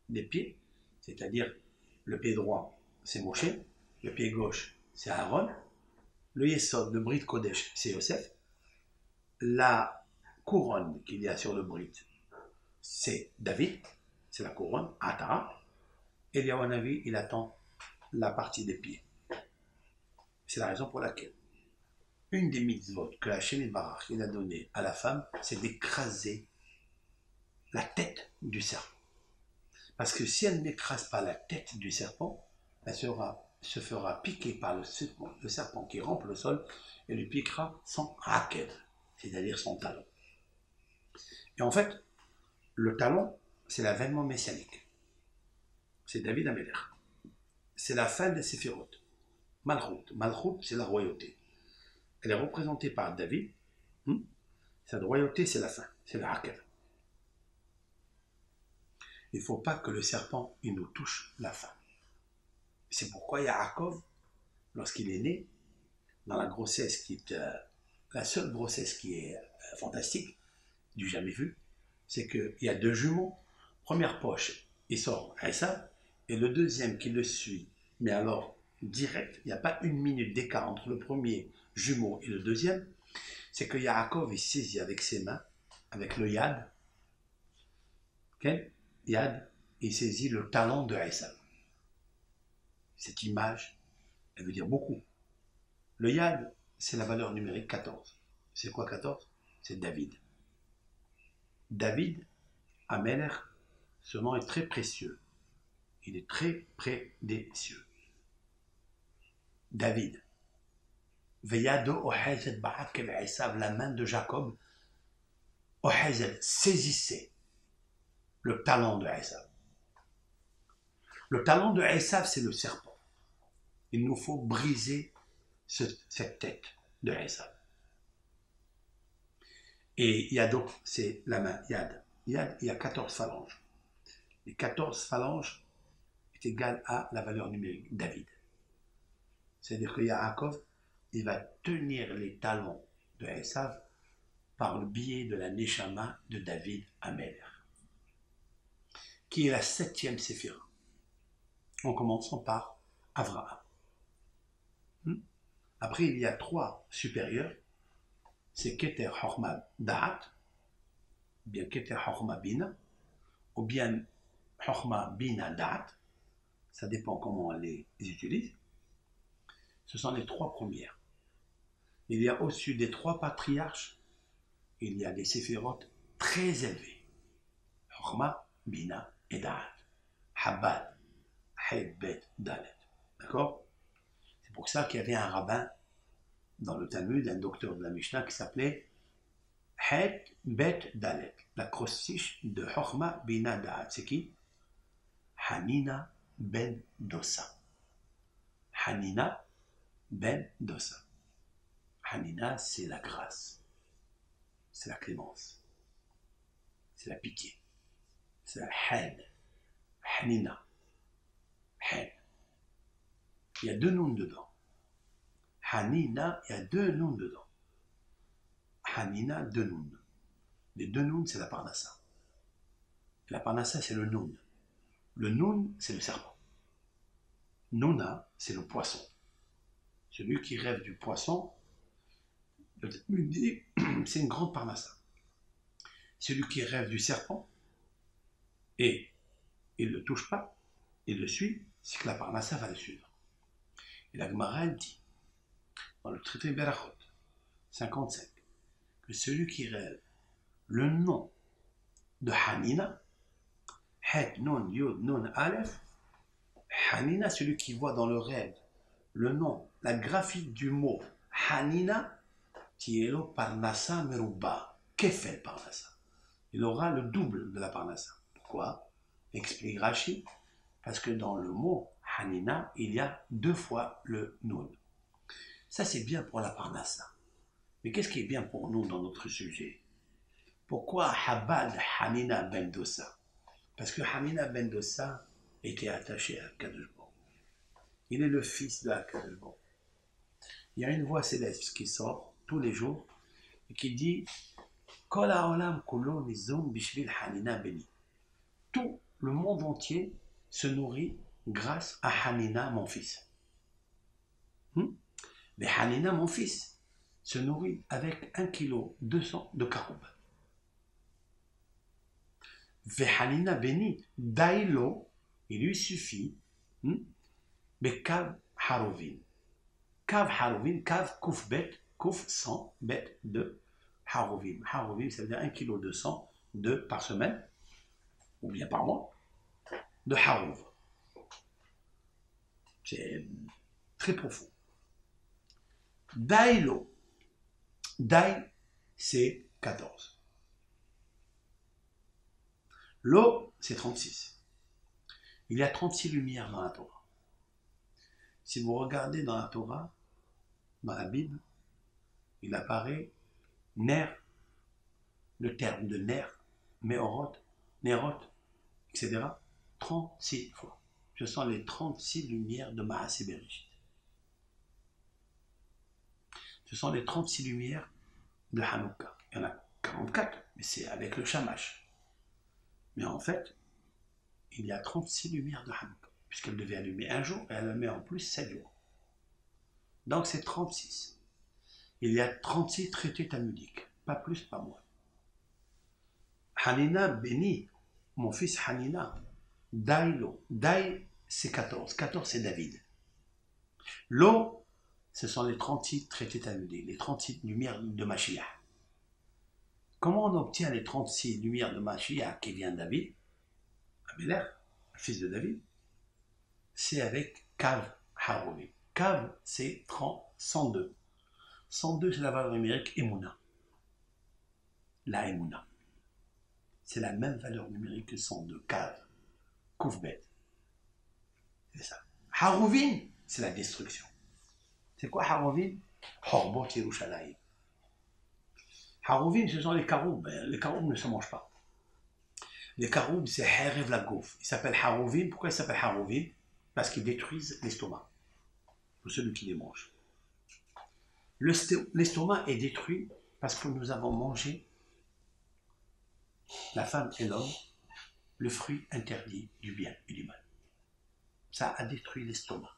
les pieds, c'est-à-dire le pied droit, c'est Moshe, le pied gauche, c'est Aaron, le Yesod, le Brit Kodesh, c'est Yosef, la couronne qu'il y a sur le Brit, c'est David, c'est la couronne, Atara, et Eliyahu il attend la partie des pieds. C'est la raison pour laquelle une des mitzvot que Hachem Barach il a donné à la femme, c'est d'écraser la tête du serpent. Parce que si elle n'écrase pas la tête du serpent, elle se fera piquer par le serpent qui rampe le sol et lui piquera son raquette, c'est-à-dire son talon. Et en fait, le talon, c'est l'avènement messianique. C'est David Améler. C'est la fin des séphirotes. Malchut. Malchut, c'est la royauté. Elle est représentée par David. Cette royauté, c'est la fin. C'est le hakel. Il ne faut pas que le serpent il nous touche la fin. C'est pourquoi Yaakov, lorsqu'il est né, dans la grossesse qui est la seule grossesse qui est fantastique, du jamais vu, c'est qu'il y a 2 jumeaux. Première poche, il sort Esav, et le deuxième qui le suit, mais alors direct, il n'y a pas une minute d'écart entre le premier jumeau et le deuxième, c'est que Yaakov il saisit avec ses mains, avec le yad, okay? Yad, il saisit le talon de Esav. Cette image, elle veut dire beaucoup. Le yad, c'est la valeur numérique 14. C'est quoi 14? C'est David. David, Améler, ce nom est très précieux. Il est très près des cieux. David. Veyado Ohezed Ba'akev Esav, la main de Jacob, Ohezed saisissait le talon de Esav. Le talon de Esav, c'est le serpent. Il nous faut briser cette tête de Esav. Et Yado, c'est la main, Yad. Yad, il y a 14 phalanges. Les 14 phalanges est égale à la valeur numérique David. C'est-à-dire que Yaakov, il va tenir les talons de Esav par le biais de la Neshama de David Améler, qui est la 7e séphira, en commençant par Avraham. Après, il y a 3 supérieurs, c'est Keter Chorma Da'at, ou bien Keter Chorma Bina, ou bien Chorma Bina Da'at, ça dépend comment on les utilise. Ce sont les 3 premières. Il y a au-dessus des 3 patriarches, il y a des séphirotes très élevé. Chokhma, Bina et Da'at. Habad, Haid, Bet, Dalet. D'accord? C'est pour ça qu'il y avait un rabbin dans le Talmud, un docteur de la Mishnah qui s'appelait Het Bet Dalet, l'acrostiche de Chokhma Bina Da'at. C'est qui? Hanina ben Dossa. Hanina ben Dossa. Hanina, c'est la grâce, c'est la clémence, c'est la pitié, c'est la haine. Hanina, haine. Il y a deux noms dedans. Hanina, il y a deux noms dedans. Hanina, deux noms. Les deux noms, c'est la parnassa. La parnassa, c'est le noun. Le noun, c'est le serpent. Nona, c'est le poisson. Celui qui rêve du poisson, le Talmud dit, c'est une grande parnassa. Celui qui rêve du serpent, et il ne le touche pas, il le suit, c'est que la parnassa va le suivre. Et la Gemara dit, dans le traité Berachot, 55, que celui qui rêve le nom de Hanina, Het, Nun, Yod, Nun, Aleph, Hanina, celui qui voit dans le rêve le nom, la graphie du mot Hanina, Tielo Parnassa Meruba, Kefel Parnassa. Il aura le double de la Parnassa. Pourquoi? Explique Rashi, parce que dans le mot Hanina, il y a deux fois le Nun. Ça, c'est bien pour la Parnassa. Mais qu'est-ce qui est bien pour nous dans notre sujet? Pourquoi Habad Hanina ben Dossa? Parce que Hanina ben Dossa était attaché à Kadosh Baruch. Il est le fils de Kadosh Baruch. Il y a une voix céleste qui sort tous les jours et qui dit Kol ha'olam kulo nizon bishvil Hanina beni. Tout le monde entier se nourrit grâce à Hanina, mon fils. Mais Hanina, mon fils, se nourrit avec 1,2 kg de caroub. Hanina beni, dailo, il lui suffit, Bekav Harovin. Kav Harovin, Kav Kouf Bet, Kouf 100, Bet de Harovim. Harovim, ça veut dire 1,2 kg de par semaine, ou bien par mois, de Harov. C'est très profond. Dailo. Dai, c'est 14. Lo, c'est 36. Il y a 36 lumières dans la Torah. Si vous regardez dans la Torah, dans la Bible, il apparaît Ner, le terme de Ner, Meorot, Nerot, etc. 36 fois. Ce sont les 36 lumières de Maaseh Bereshit. Ce sont les 36 lumières de Hanouka. Il y en a 44, mais c'est avec le Shamash. Mais en fait, il y a 36 lumières de Hanouka, puisqu'elle devait allumer un jour, et elle le met en plus 7 jours. Donc c'est 36. Il y a 36 traités talmudiques, pas plus, pas moins. Hanina béni, mon fils Hanina, Dailo. Dai, c'est 14. 14, c'est David. Lo, ce sont les 36 traités talmudiques, les 36 lumières de Mashiach. Comment on obtient les 36 lumières de Mashiach qui vient de David, Améler, fils de David? C'est avec Kav Harovi. Kav, c'est 102. 102, c'est la valeur numérique Emouna. La Emouna. C'est la même valeur numérique que 102. Kav. Koufbet. C'est ça. Harovin, c'est la destruction. C'est quoi Harovin? Horbot Yerushalayim. Harovin, ce sont les caroubes. Les caroubes ne se mangent pas. Les caroubes, c'est Herev la Gouf. Il s'appelle Harovin. Pourquoi il s'appelle Harovin? Parce qu'ils détruisent l'estomac. Pour celui qui les mange. L'estomac est détruit parce que nous avons mangé, la femme et l'homme, le fruit interdit du bien et du mal. Ça a détruit l'estomac.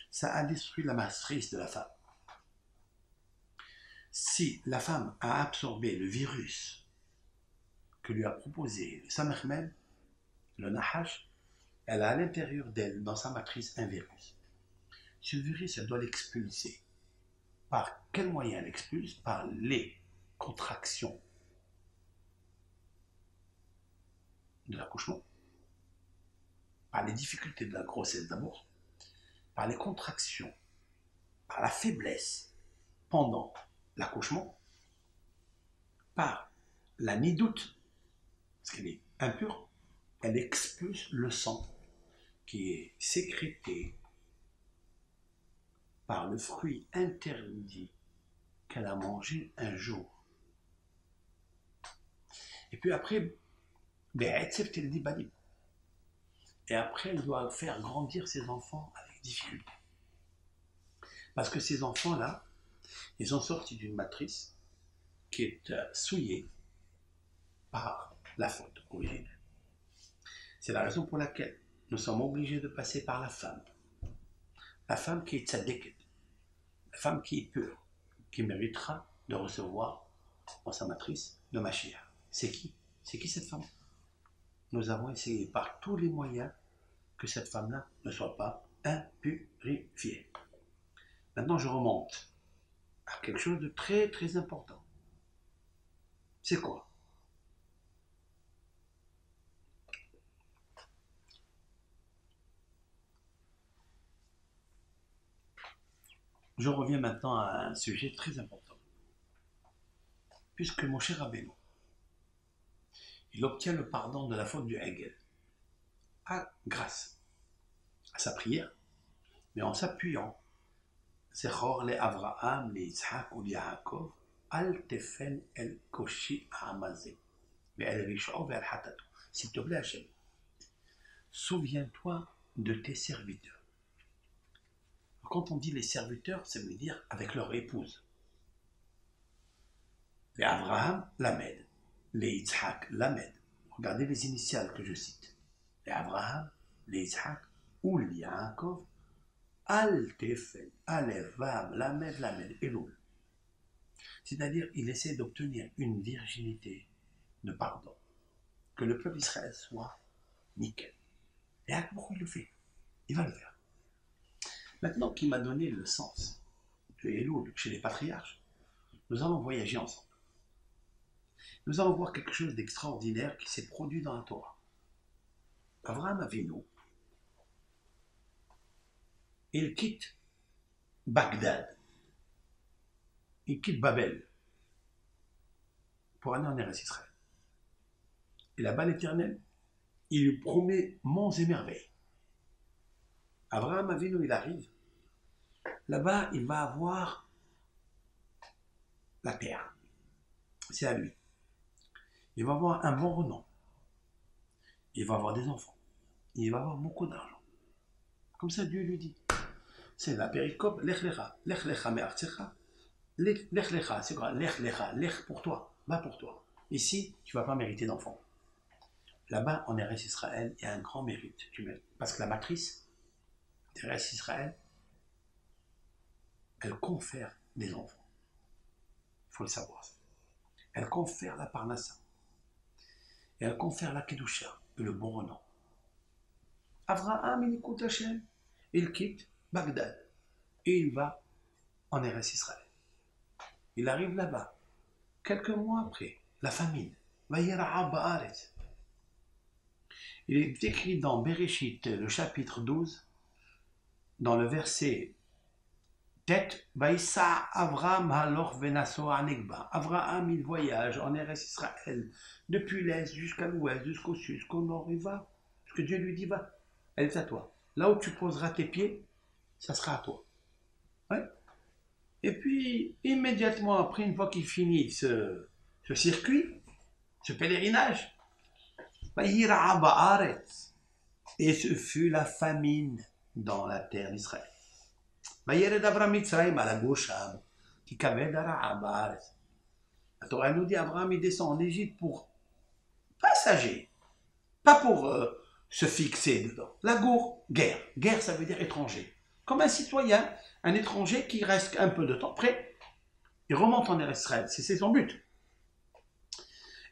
Ça a détruit la matrice de la femme. Si la femme a absorbé le virus que lui a proposé le Samermel, le Nahash, elle a à l'intérieur d'elle, dans sa matrice, un virus. Ce virus, elle doit l'expulser. Par quel moyen elle expulse? Par les contractions de l'accouchement, par les difficultés de la grossesse d'abord, par les contractions, par la faiblesse pendant l'accouchement, par la nidoute, parce qu'elle est impure, elle expulse le sang qui est sécrété par le fruit interdit qu'elle a mangé un jour. Et puis après, et après, elle doit faire grandir ses enfants avec difficulté. Parce que ces enfants-là, ils sont sortis d'une matrice qui est souillée par la faute originelle. C'est la raison pour laquelle nous sommes obligés de passer par la femme qui est tzaddiket, la femme qui est pure, qui méritera de recevoir dans sa matrice le Mashiach. C'est qui? C'est qui cette femme? Nous avons essayé par tous les moyens que cette femme-là ne soit pas impurifiée. Maintenant, je remonte à quelque chose de très très important. C'est quoi? Je reviens maintenant à un sujet très important. Puisque mon cher Rabbeinu, il obtient le pardon de la faute du Hegel, grâce à sa prière, mais en s'appuyant, Zechor le Avraham, le Yitzhak ou le Yaakov, al tefen el koshi ha'amazé, ve'el rishon ve'el hatato. S'il te plaît, Hachem, souviens-toi de tes serviteurs. Quand on dit les serviteurs, ça veut dire avec leur épouse. Les Avraham, Lamed. Les Yitzhak, Lamed. Regardez les initiales que je cite. Les Avraham, les Yitzhak, ou les Yaakov, Al-Tefel, Aleph, Vav, Lamed, Lamed, Elul. C'est-à-dire, il essaie d'obtenir une virginité de pardon. Que le peuple d'Israël soit nickel. Et pourquoi il le fait? Il va le faire. Maintenant qu'il m'a donné le sens de Elul chez les patriarches, nous allons voyager ensemble. Nous allons voir quelque chose d'extraordinaire qui s'est produit dans la Torah. Avraham Avinu, il quitte Bagdad, il quitte Babel pour aller en Eretz Israël. Et là-bas, l'Éternel, il lui promet monts et merveilles. Avraham Avinu, il arrive. Là-bas, il va avoir la terre. C'est à lui. Il va avoir un bon renom. Il va avoir des enfants. Il va avoir beaucoup d'argent. Comme ça, Dieu lui dit. C'est la péricope, lech lecha me'artzecha, lech lecha, c'est quoi? Lech lecha, lech pour toi, va pour toi. Ici, tu ne vas pas mériter d'enfant. Là-bas, en Eretz Israël, il y a un grand mérite. Parce que la matrice d'Eretz Israël, elle confère des enfants. Il faut le savoir. Elle confère la parnassa. Et elle confère la kedusha, le bon renom. Avraham, il écoute Hachem, il quitte Bagdad et il va en Eretz Israël. Il arrive là-bas. Quelques mois après, la famine. Vayira'a ba'aretz. Il est écrit dans Bereshit, le chapitre 12, dans le verset Tet, Vaïssa Avram haloch venaso anegba. Avraham, il voyage en Eretz Israël, depuis l'est jusqu'à l'ouest, jusqu'au sud, jusqu'au nord, il va. Ce que Dieu lui dit, va. Elle est à toi. Là où tu poseras tes pieds, ça sera à toi. Ouais. Et puis, immédiatement après, une fois qu'il finit ce circuit, ce pèlerinage, et ce fut la famine dans la terre d'Israël. La Torah nous dit, Abraham il descend en Égypte pour passager, pas pour se fixer dedans. La gour, guerre. Guerre, ça veut dire étranger. Comme un citoyen, un étranger qui reste un peu de temps. Après, il remonte en Israël. C'est son but.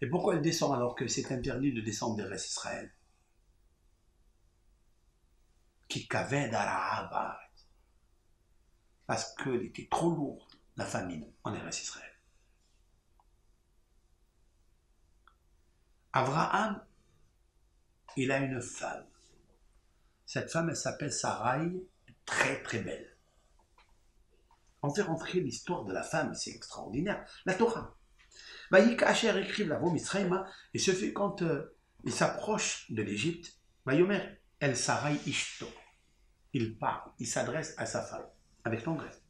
Et pourquoi il descend alors que c'est interdit de descendre d'Eretz Israël? Qui kaved arabat. Parce qu'elle était trop lourde, la famine, en Eretz Israël. Avraham, il a une femme. Cette femme, elle s'appelle Sarai, très très belle. On fait rentrer l'histoire de la femme, c'est extraordinaire. La Torah. Vaïk Asher écrive la voix Mitzrayma, et ce fait quand il s'approche de l'Égypte, Vayomer El Sarai Ishto. Il parle, il s'adresse à sa femme, avec tendresse.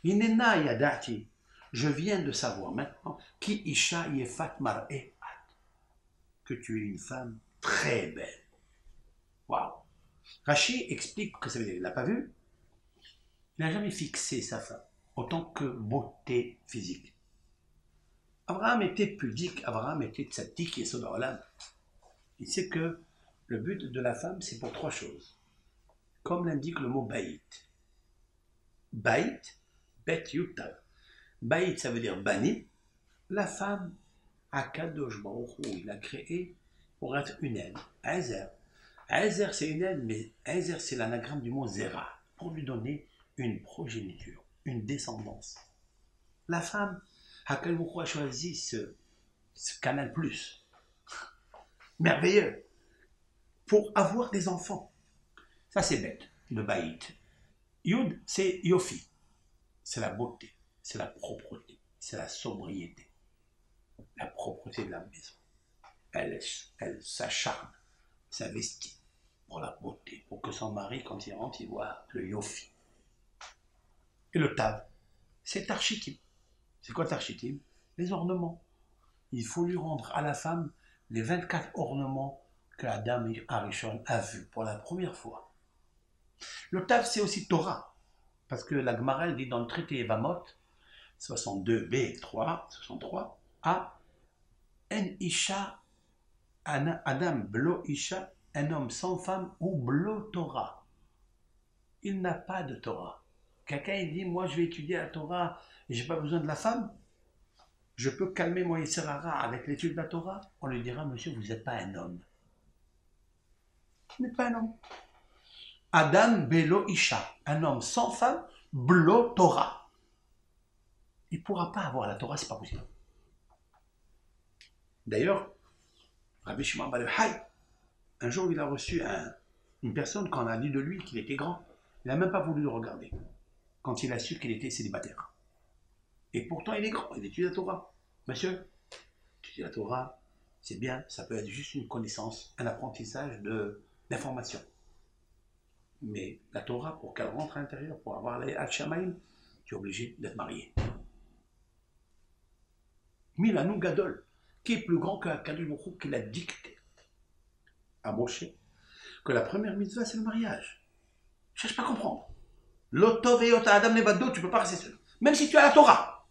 Inena Yadati, je viens de savoir maintenant, Ki Isha Yefat Mar'e, que tu es une femme très belle. Waouh! Rachid explique que ça veut dire, il ne l'a pas vu, il n'a jamais fixé sa femme, autant que beauté physique. Abraham était pudique, Abraham était tzaddik et sodolam. Il sait que le but de la femme, c'est pour trois choses. Comme l'indique le mot baït. Baït, bet yutav. Baït, ça veut dire bani. La femme, Akadosh Baruch Hu, il a créé pour être une aide. Azer. Azer, c'est une aide, mais Azer, c'est l'anagramme du mot zera, pour lui donner une progéniture, une descendance. La femme, Akadosh Baruch Hu a choisi ce canal plus. Merveilleux. Pour avoir des enfants. Ça, c'est bête, le baït. Yud, c'est yofi. C'est la beauté, c'est la propreté, c'est la sobriété. La propreté de la maison. Elle s'acharne, s'investit pour la beauté, pour que son mari, quand il rentre, il voit le yofi. Et le tav, c'est architim. C'est quoi l'architim? Les ornements. Il faut lui rendre à la femme les 24 ornements que Adam Arishon a vus pour la première fois. Le tav, c'est aussi Torah. Parce que la Gemara dit dans le traité Evamot, 62b, 3, 63, A, En Isha, Adam Blo Isha, un homme sans femme ou Blo Torah. Il n'a pas de Torah. Quelqu'un il dit, moi je vais étudier la Torah et je n'ai pas besoin de la femme. Je peux calmer mon Yisserara avec l'étude de la Torah. On lui dira, monsieur, vous n'êtes pas un homme. Vous n'êtes pas un homme. Adam Belo Isha, un homme sans femme, Blo Torah. Il ne pourra pas avoir la Torah, c'est pas possible. D'ailleurs, Rabbi Shimon Bar Yochai, un jour il a reçu une personne qu'on a dit de lui qu'il était grand. Il n'a même pas voulu le regarder quand il a su qu'il était célibataire. Et pourtant il est grand, il étudie la Torah. Monsieur, étudier la Torah, c'est bien, ça peut être juste une connaissance, un apprentissage d'information. Mais la Torah, pour qu'elle rentre à l'intérieur, pour avoir les Al-Shamaim, tu es obligé d'être marié. Milanou Gadol, qui est plus grand que Akadosh Baruch Hu, qui l'a dicté à Moshe, que la première mitzvah, c'est le mariage. Je ne cherche pas à comprendre. L'otov et ota Adam Nevado, tu ne peux pas rester seul. Même si tu as la Torah.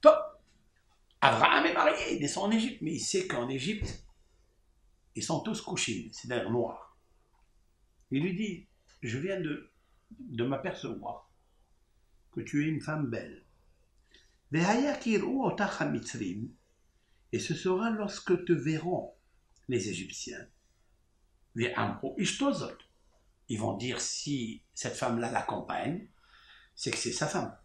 Toi, Abraham est marié, il descend en Égypte, mais il sait qu'en Égypte, ils sont tous couchés, c'est-à-dire noirs. Il lui dit, je viens de m'apercevoir que tu es une femme belle. Et ce sera lorsque te verront les Égyptiens. Ils vont dire si cette femme-là l'accompagne, c'est que c'est sa femme.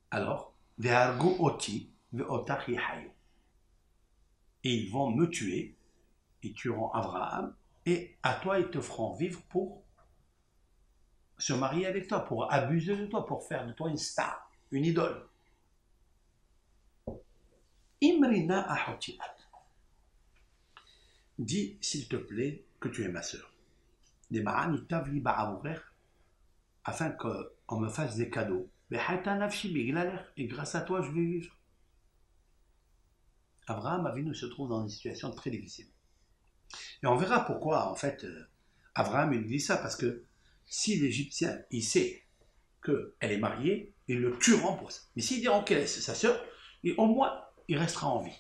Alors, et ils vont me tuer, ils tueront Abraham, et à toi ils te feront vivre pour se marier avec toi, pour abuser de toi, pour faire de toi une star, une idole. Imrina ahotiat. Dis, s'il te plaît, que tu es ma sœur. Des ma'an itavli ba'amourer, afin qu'on me fasse des cadeaux. Et grâce à toi, je vais vivre. Abraham Avinu se trouve dans une situation très difficile. Et on verra pourquoi, en fait, Abraham il dit ça, parce que si l'Égyptien, il sait qu'elle est mariée, ils le tueront pour ça. Mais s'ils diront qu'elle est sa sœur, au moins, il restera en vie.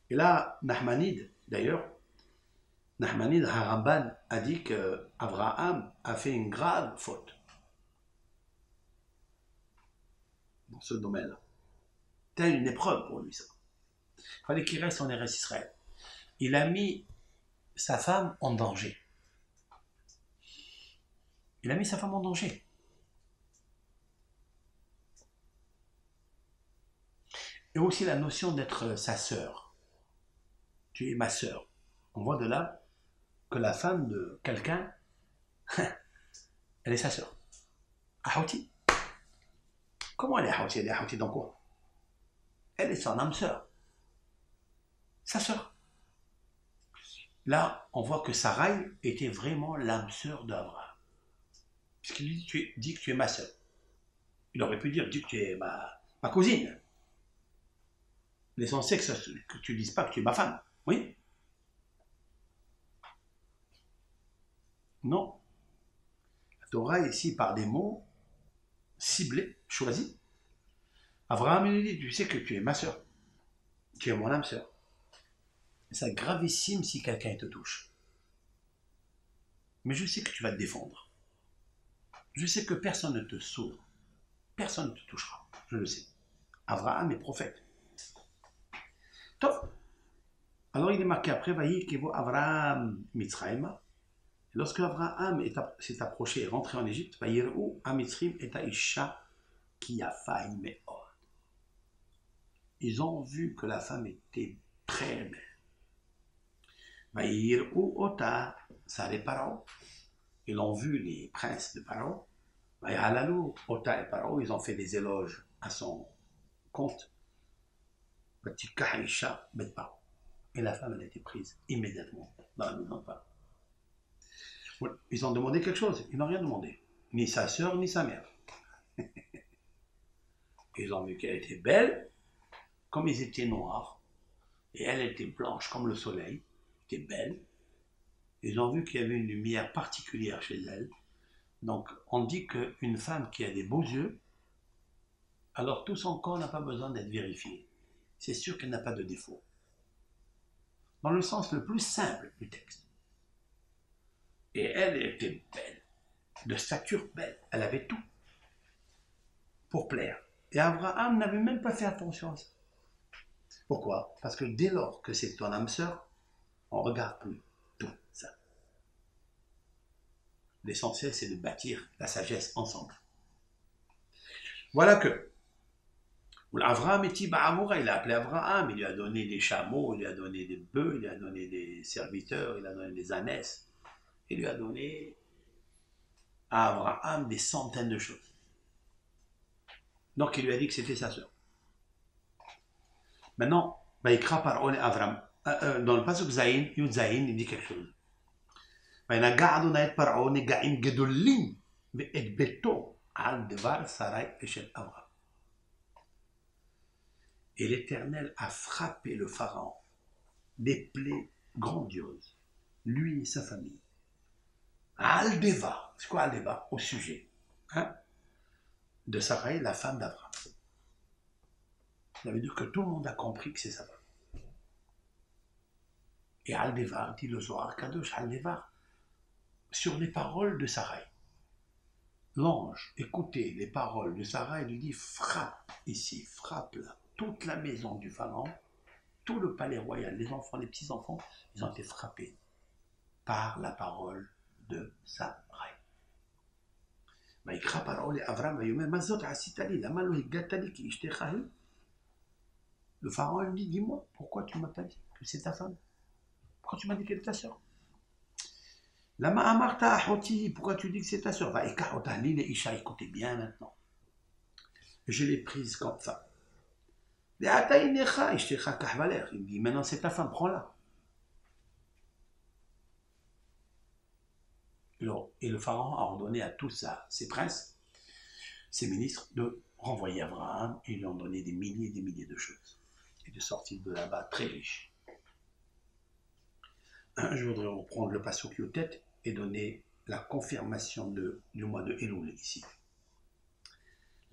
Et là, Nahmanide, d'ailleurs, Nahmanide Haramban a dit qu'Abraham a fait une grave faute dans ce domaine-là. C'était une épreuve pour lui, ça. Il fallait qu'il reste en Eretz Israël. Il a mis sa femme en danger. Il a mis sa femme en danger. Et aussi la notion d'être sa sœur. Tu es ma sœur. On voit de là que la femme de quelqu'un, elle est sa sœur. Ahouti. Comment elle est Ahouti? Elle est Ahouti dans quoi? Elle est son âme sœur. Sa sœur. Là, on voit que Sarai était vraiment l'âme sœur d'Abraham. Puisqu'il lui dit, dis que tu es ma sœur. Il aurait pu dire, dis que tu es ma cousine. L'essentiel que tu ne dises pas que tu es ma femme. Oui? Non. La Torah ici par des mots ciblés, choisis. Abraham lui dit, tu sais que tu es ma sœur. Tu es mon âme sœur. C'est gravissime si quelqu'un te touche. Mais je sais que tu vas te défendre. Je sais que personne ne te sauve. Personne ne te touchera. Je le sais. Abraham est prophète. Top. Alors il est marqué après, voyez qu'il voit Abraham Mitzrayim. Lorsque Abraham s'est approché et rentré en Égypte, Vayirou Amitzrim et Aïcha qui a failli me'od. Ils ont vu que la femme était très belle. Vayirou Ota, ça les Paro. Ils ont vu les princes de Paro. Vayalalou Ota et Paro, ils ont fait des éloges à son compte. Vatika Aïcha bet Paro. Et la femme, elle a été prise immédiatement dans la maison de Paro. Ils ont demandé quelque chose, ils n'ont rien demandé. Ni sa sœur, ni sa mère. Ils ont vu qu'elle était belle, comme ils étaient noirs, et elle était blanche comme le soleil, était belle. Ils ont vu qu'il y avait une lumière particulière chez elle. Donc, on dit qu'une femme qui a des beaux yeux, alors tout son corps n'a pas besoin d'être vérifié. C'est sûr qu'elle n'a pas de défaut. Dans le sens le plus simple du texte. Et elle était belle, de stature belle. Elle avait tout pour plaire. Et Abraham n'avait même pas fait attention à ça. Pourquoi? Parce que dès lors que c'est ton âme sœur, on ne regarde plus tout ça. L'essentiel, c'est de bâtir la sagesse ensemble. Voilà que Abraham est Amoura, il a appelé Abraham, il lui a donné des chameaux, il lui a donné des bœufs, il lui a donné des serviteurs, il lui a donné des ânesses. Il lui a donné à Abraham des centaines de choses. Donc il lui a dit que c'était sa sœur. Maintenant, Baïkra par Abraham. Dans le passage Zayin, Yud Zayin, il dit quelque chose. Et l'Éternel a frappé le Pharaon des plaies grandioses, lui et sa famille. Aldeva, c'est quoi Aldeva? Au sujet de Sarai, la femme d'Abraham. Ça veut dire que tout le monde a compris que c'est sa femme. Et Aldeva, dit le Zohar Kadosh, Aldeva, sur les paroles de Sarai. L'ange, écoutez les paroles de Sarai, il lui dit frappe ici, frappe là. Toute la maison du pharaon, tout le palais royal, les enfants, les petits-enfants, ils ont été frappés par la parole de Sarai. Le pharaon lui dit, dis-moi, pourquoi tu ne m'as pas dit que c'est ta femme? Pourquoi tu m'as dit qu'elle est ta soeur? Lama amarta ahoti, pourquoi tu dis que c'est ta soeur? Va ekahotani les isha, écoutez bien maintenant. Je l'ai prise comme femme. Il dit, maintenant c'est ta femme, prends-la. Et le pharaon a ordonné à tous ses princes, ses ministres, de renvoyer Abraham, et ils lui ont donné des milliers et des milliers de choses. Et de sortir de là-bas très riche. Je voudrais reprendre le passouk Yotet et donner la confirmation du mois de Elul ici.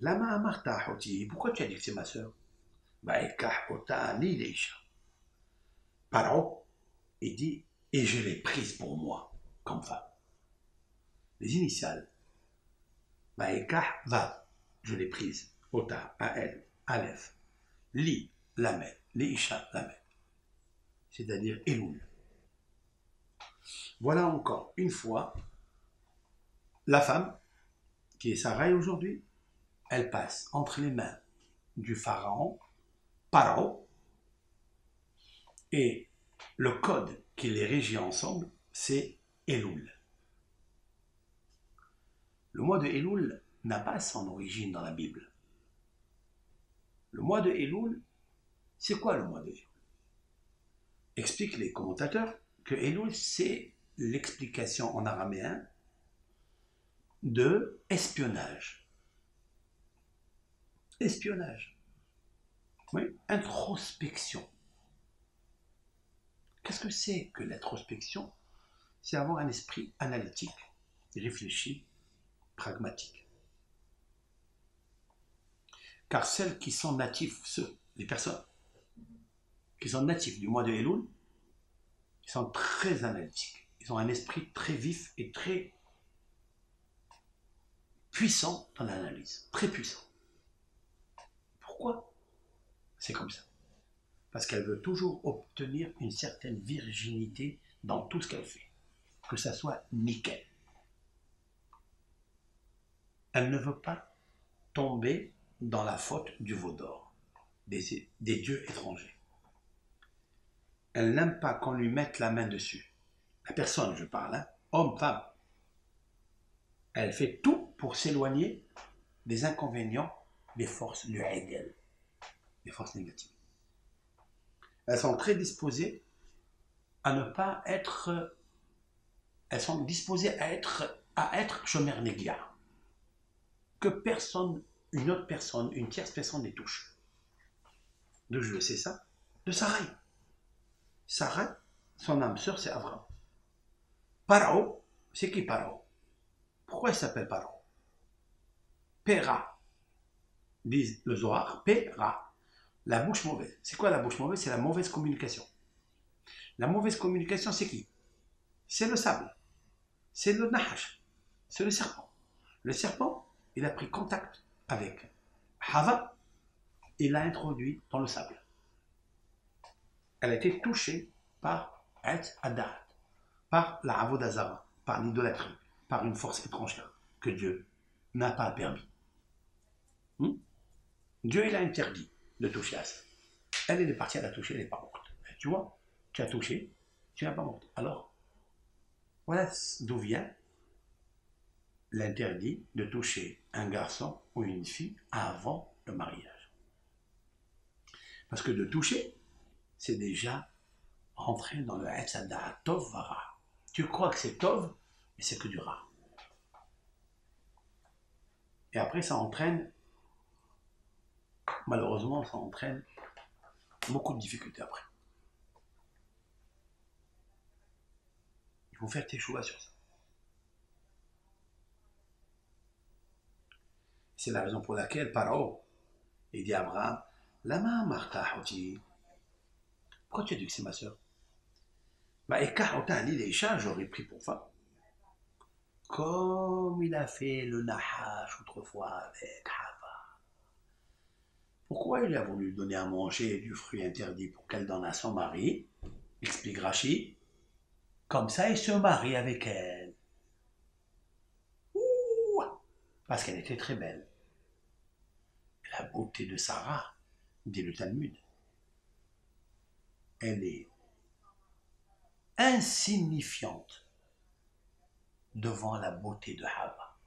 Lama amarta ahoti, pourquoi tu as dit que c'est ma sœur? Paro, il dit, et je l'ai prise pour moi, comme femme. Les initiales. Va, je l'ai prise. Ota, à elle, Aleph. Li, Lamed. Leisha, Lamed. C'est-à-dire Elul. Voilà encore une fois la femme, qui est Sarai aujourd'hui, elle passe entre les mains du pharaon Paro, et le code qui les régit ensemble, c'est Elul. Le mois de Elul n'a pas son origine dans la Bible. Le mois de Elul, c'est quoi le mois de Elul? Expliquent les commentateurs que Elul, c'est l'explication en araméen de espionnage. Espionnage. Oui, introspection. Qu'est-ce que c'est que l'introspection? C'est avoir un esprit analytique, réfléchi, pragmatique. Car celles qui sont natifs, les personnes qui sont natifs du mois de Elul, ils sont très analytiques. Ils ont un esprit très vif et très puissant dans l'analyse. Très puissant. Pourquoi? C'est comme ça. Parce qu'elle veut toujours obtenir une certaine virginité dans tout ce qu'elle fait. Que ça soit nickel. Elle ne veut pas tomber dans la faute du veau d'or, des dieux étrangers. Elle n'aime pas qu'on lui mette la main dessus. La personne, je parle, hein, homme, femme. Elle fait tout pour s'éloigner des inconvénients des forces du Hegel, des forces négatives. Elles sont très disposées à ne pas être... Elles sont disposées à être chômeur négia. Que personne, une autre personne, une tierce personne les touche. D'où je sais ça? De Sarai. Sarai, son âme sœur, c'est Abraham. Paro, c'est qui Paro? Pourquoi il s'appelle Paro? Pera, dit le Zohar, Pera, la bouche mauvaise. C'est quoi la bouche mauvaise? C'est la mauvaise communication. La mauvaise communication, c'est qui? C'est le sable, c'est le nahash, c'est le serpent. Le serpent, il a pris contact avec Hava, et l'a introduit dans le sable. Elle a été touchée par Etz Adat, par la Avodazara, par l'idolâtrie, par une force étrangère que Dieu n'a pas permis. Dieu, il a interdit de toucher à ça. Elle est partie, elle a touché, elle n'est pas morte. Tu vois, tu as touché, tu n'es pas morte. Alors, voilà d'où vient l'interdit de toucher un garçon ou une fille avant le mariage. Parce que de toucher, c'est déjà rentrer dans le Etzada, Tov Vara. Tu crois que c'est Tov, mais c'est que du Ra. Et après, ça entraîne, malheureusement, ça entraîne beaucoup de difficultés après. Il faut faire tes choix sur ça. C'est la raison pour laquelle Paro, il dit à Abraham, Lama Martha Hoti. Pourquoi tu as dit que c'est ma soeur? Bah, et car on t'a dit les chats, j'aurais pris pour femme. Comme il a fait le Nahash autrefois avec Hava. Pourquoi il a voulu donner à manger du fruit interdit pour qu'elle donne à son mari? Explique Rachid. Comme ça, il se marie avec elle. Ouh, parce qu'elle était très belle. La beauté de Sarah, dit le Talmud, elle est insignifiante devant la beauté de Hava.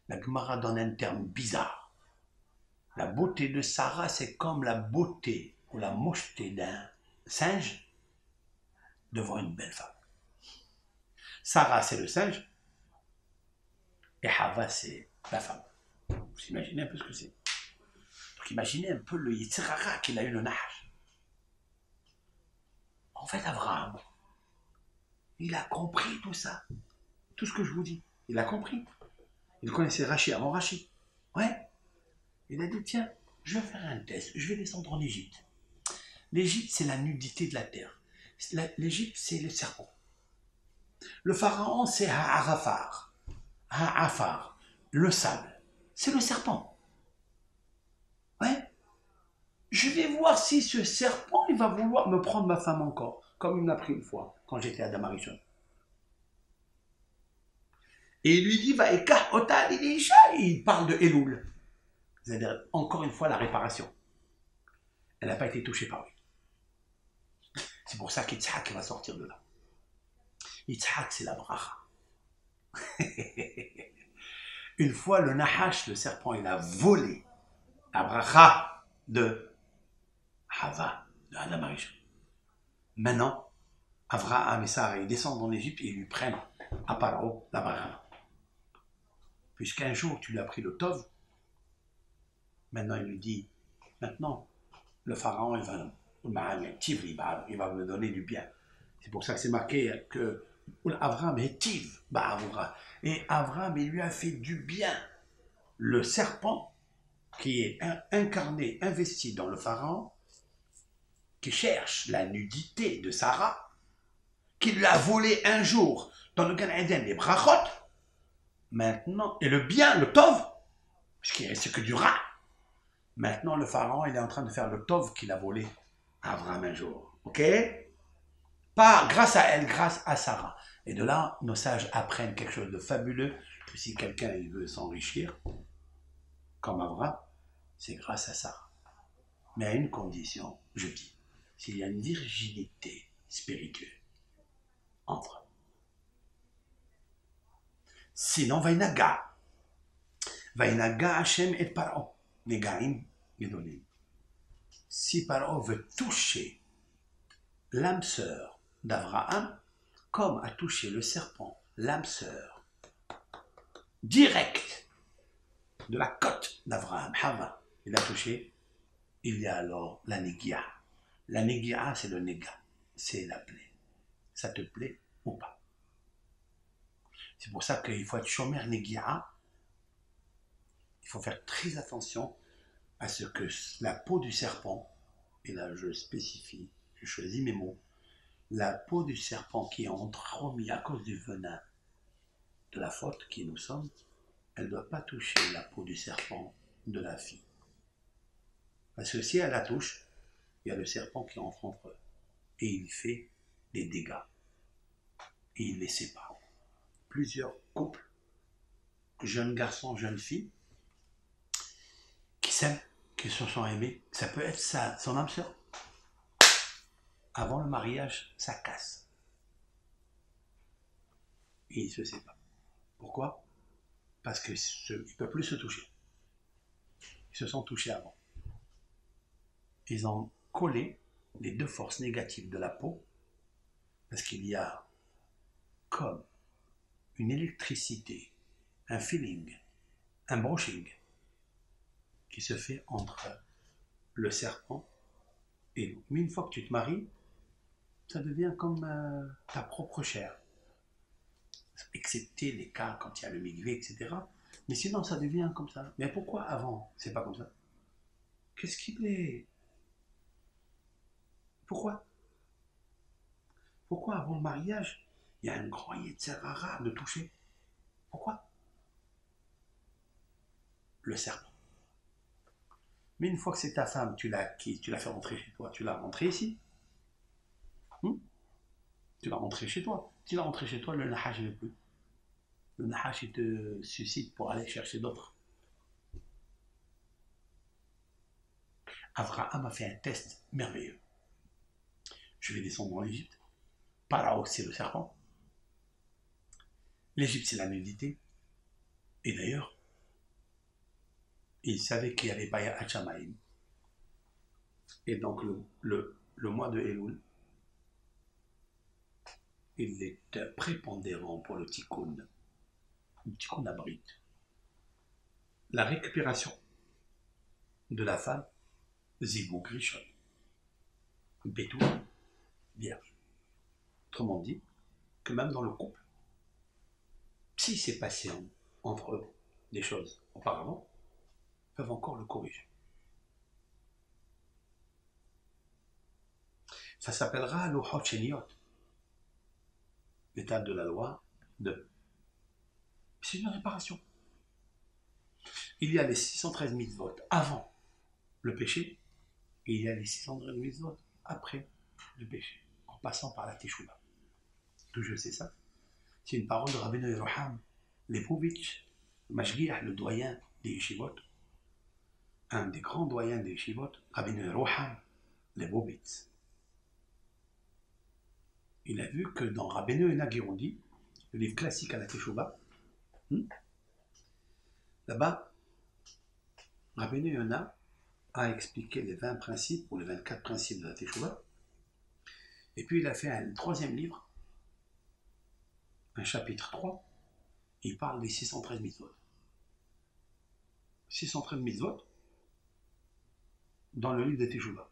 La Gemara donne un terme bizarre. La beauté de Sarah, c'est comme la beauté ou la mocheté d'un singe devant une belle femme. Sarah, c'est le singe, et Hava, c'est la femme. Vous imaginez un peu ce que c'est. Donc imaginez un peu le Yitzhara qu'il a eu le Nahash. En fait, Abraham, il a compris tout ça. Tout ce que je vous dis, il a compris. Il connaissait Rachid avant Rachid. Ouais. Il a dit, tiens, je vais faire un test, je vais descendre en Égypte. L'Égypte, c'est la nudité de la terre. L'Égypte, c'est le serpent. Le pharaon, c'est Ha'afar. Ha'afar, le sable. C'est le serpent. Ouais. Je vais voir si ce serpent, il va vouloir me prendre ma femme encore, comme il m'a pris une fois, quand j'étais à Damarishon. Et il lui dit, va ekah otal ilisha, il parle de Elul. C'est-à-dire, encore une fois, la réparation. Elle n'a pas été touchée par lui. C'est pour ça qu'Yitzhak va sortir de là. Yitzhak, c'est la bracha. Une fois, le Nahash, le serpent, il a volé la bracha de Hava, de Adam Arishon. Maintenant, Avraham et Sarah, ils descendent en Égypte et ils lui prennent à Paro la bracha. Puisqu'un jour, tu lui as pris le Tov, maintenant il lui dit, maintenant, le pharaon, il va me donner du bien. C'est pour ça que c'est marqué que Avraham est tiv, et Avraham, il lui a fait du bien. Le serpent, qui est incarné, investi dans le pharaon, qui cherche la nudité de Sarah, qui lui a volé un jour dans le Gan Eden les brachot, maintenant, et le bien, le tov, puisqu'il reste que du rat, maintenant le pharaon, il est en train de faire le tov qu'il a volé à Abraham un jour. Ok? Pas grâce à elle, grâce à Sarah. Et de là, nos sages apprennent quelque chose de fabuleux, que si quelqu'un il veut s'enrichir, comme Abraham, c'est grâce à Sarah. Mais à une condition, je dis, s'il y a une virginité spirituelle entre eux. Sinon, Vainaga Hashem et Paro, Negaim Gedolim. Si Paro veut toucher l'âme sœur d'Abraham, comme a touché le serpent l'âme sœur directe de la côte d'Abraham, Hava, il a touché, il y a alors la Negia. La Negia, c'est le Nega, c'est la plaie. Ça te plaît ou pas? C'est pour ça qu'il faut être Shomer Negia. Il faut faire très attention à ce que la peau du serpent, et là je spécifie, je choisis mes mots, la peau du serpent qui est entremise à cause du venin de la faute qui nous sommes, elle ne doit pas toucher la peau du serpent de la fille. Parce que si elle la touche, il y a le serpent qui entre entre eux. Et il fait des dégâts. Et il les sépare. Plusieurs couples, jeunes garçons, jeunes filles, qui s'aiment, qui se sont aimés, ça peut être son âme sœur. Avant le mariage, ça casse. Et ils se séparent. Pourquoi? Parce qu'ils ne peuvent plus se toucher. Ils se sont touchés avant. Ils ont collé les deux forces négatives de la peau, parce qu'il y a comme une électricité, un feeling, un brushing qui se fait entre le serpent et nous. Mais une fois que tu te maries, ça devient comme ta propre chair. Excepté les cas quand il y a le mikvé, etc. Mais sinon, ça devient comme ça. Mais pourquoi avant, c'est pas comme ça? Qu'est-ce qu'il est? Pourquoi avant le mariage, il y a un grand yetzer hara de toucher? Pourquoi? Le serpent. Mais une fois que c'est ta femme, tu l'as fait rentrer chez toi, tu l'as rentrée ici. Tu l'as rentrée chez toi. Tu l'as rentrée chez toi, le nahash ne veut plus. Le nahash, il te suscite pour aller chercher d'autres. Abraham a fait un test merveilleux. Je vais descendre en Égypte. Parao, c'est le serpent. L'Égypte, c'est la nudité. Et d'ailleurs, il savait qu'il n'y avait pas Hachamaïm. Et donc, le mois de Elul, il est prépondérant pour le tikkun. Le tikkun abrite la récupération de la femme, Zibou Grishon, Bétou, vierge. Autrement dit, que même dans le couple, si c'est passé entre eux des choses auparavant, ils peuvent encore le corriger. Ça s'appellera le Hocheniot, l'étape de la loi de. C'est une réparation. Il y a les 613 mitzvot avant le péché, et il y a les 613 mitzvot après le péché, en passant par la Teshuvah. D'où je sais ça? C'est une parole de Rabbeinu Yeroham Leibovitch, Mashgiach, le doyen des yeshivot, un des grands doyens des yeshivot, Rabbeinu Yeroham Leibovitz. Il a vu que dans Rabbeinu Yonah Girondi, le livre classique à la Teshuvah, là-bas, Rabbeinu Yonah a expliqué les 20 principes ou les 24 principes de la Teshuvah. Et puis il a fait un troisième livre, un chapitre 3, il parle des 613 mitzvot. 613 mitzvot dans le livre de Teshuvah.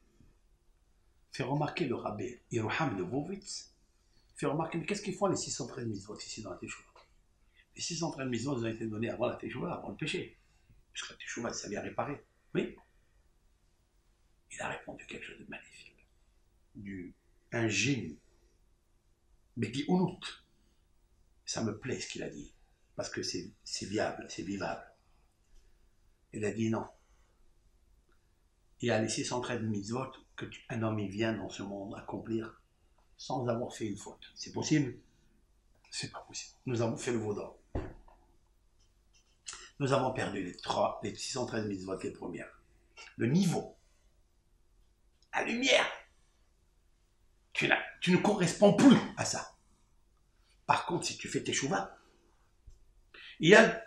Fait remarquer le rabbin Yeruham Leibovitz, fait remarquer, mais qu'est-ce qu'ils font les 613 mitzvot ici dans la Teshuvah? Les 613 mitzvot ont été donnés avant la Teshuvah, avant le péché. Parce que la Teshuvah, ça vient réparer. Oui. Il a répondu quelque chose de magnifique. Un génie. Mais qui unut. Ça me plaît ce qu'il a dit. Parce que c'est viable, c'est vivable. Il a dit non. Il y a les 613 mitzvot qu'un homme il vient dans ce monde accomplir sans avoir fait une faute. C'est possible? C'est pas possible. Nous avons fait le veau d'or. Nous avons perdu les 613 mitzvot, les premières. Le niveau, la lumière, tu ne corresponds plus à ça. Par contre, si tu fais tes chouvas, il y a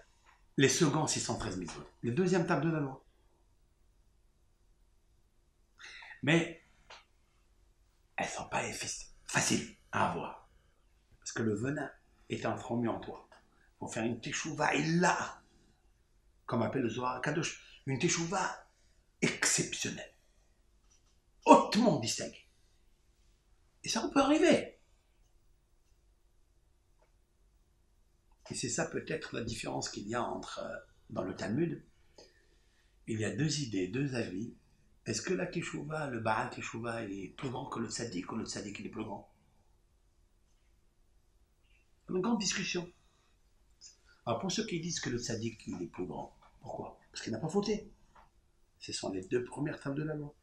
les seconds 613 mitzvot, les deuxièmes tables de la loi. Mais elles ne sont pas faciles à avoir. Parce que le venin est enfourni en toi. Il faut faire une teshuva et là, comme appelle le Zohar Kadosh, une teshuva exceptionnelle, hautement distinguée. Et ça, on peut arriver. Et c'est ça peut-être la différence qu'il y a dans le Talmud. Il y a deux idées, deux avis. Est-ce que la teshuva, le Baal teshuva, il est plus grand que le tzaddik ou le tzaddik il est plus grand? Une grande discussion. Alors pour ceux qui disent que le tzaddik il est plus grand, pourquoi? Parce qu'il n'a pas fauté. Ce sont les deux premières tables de la loi.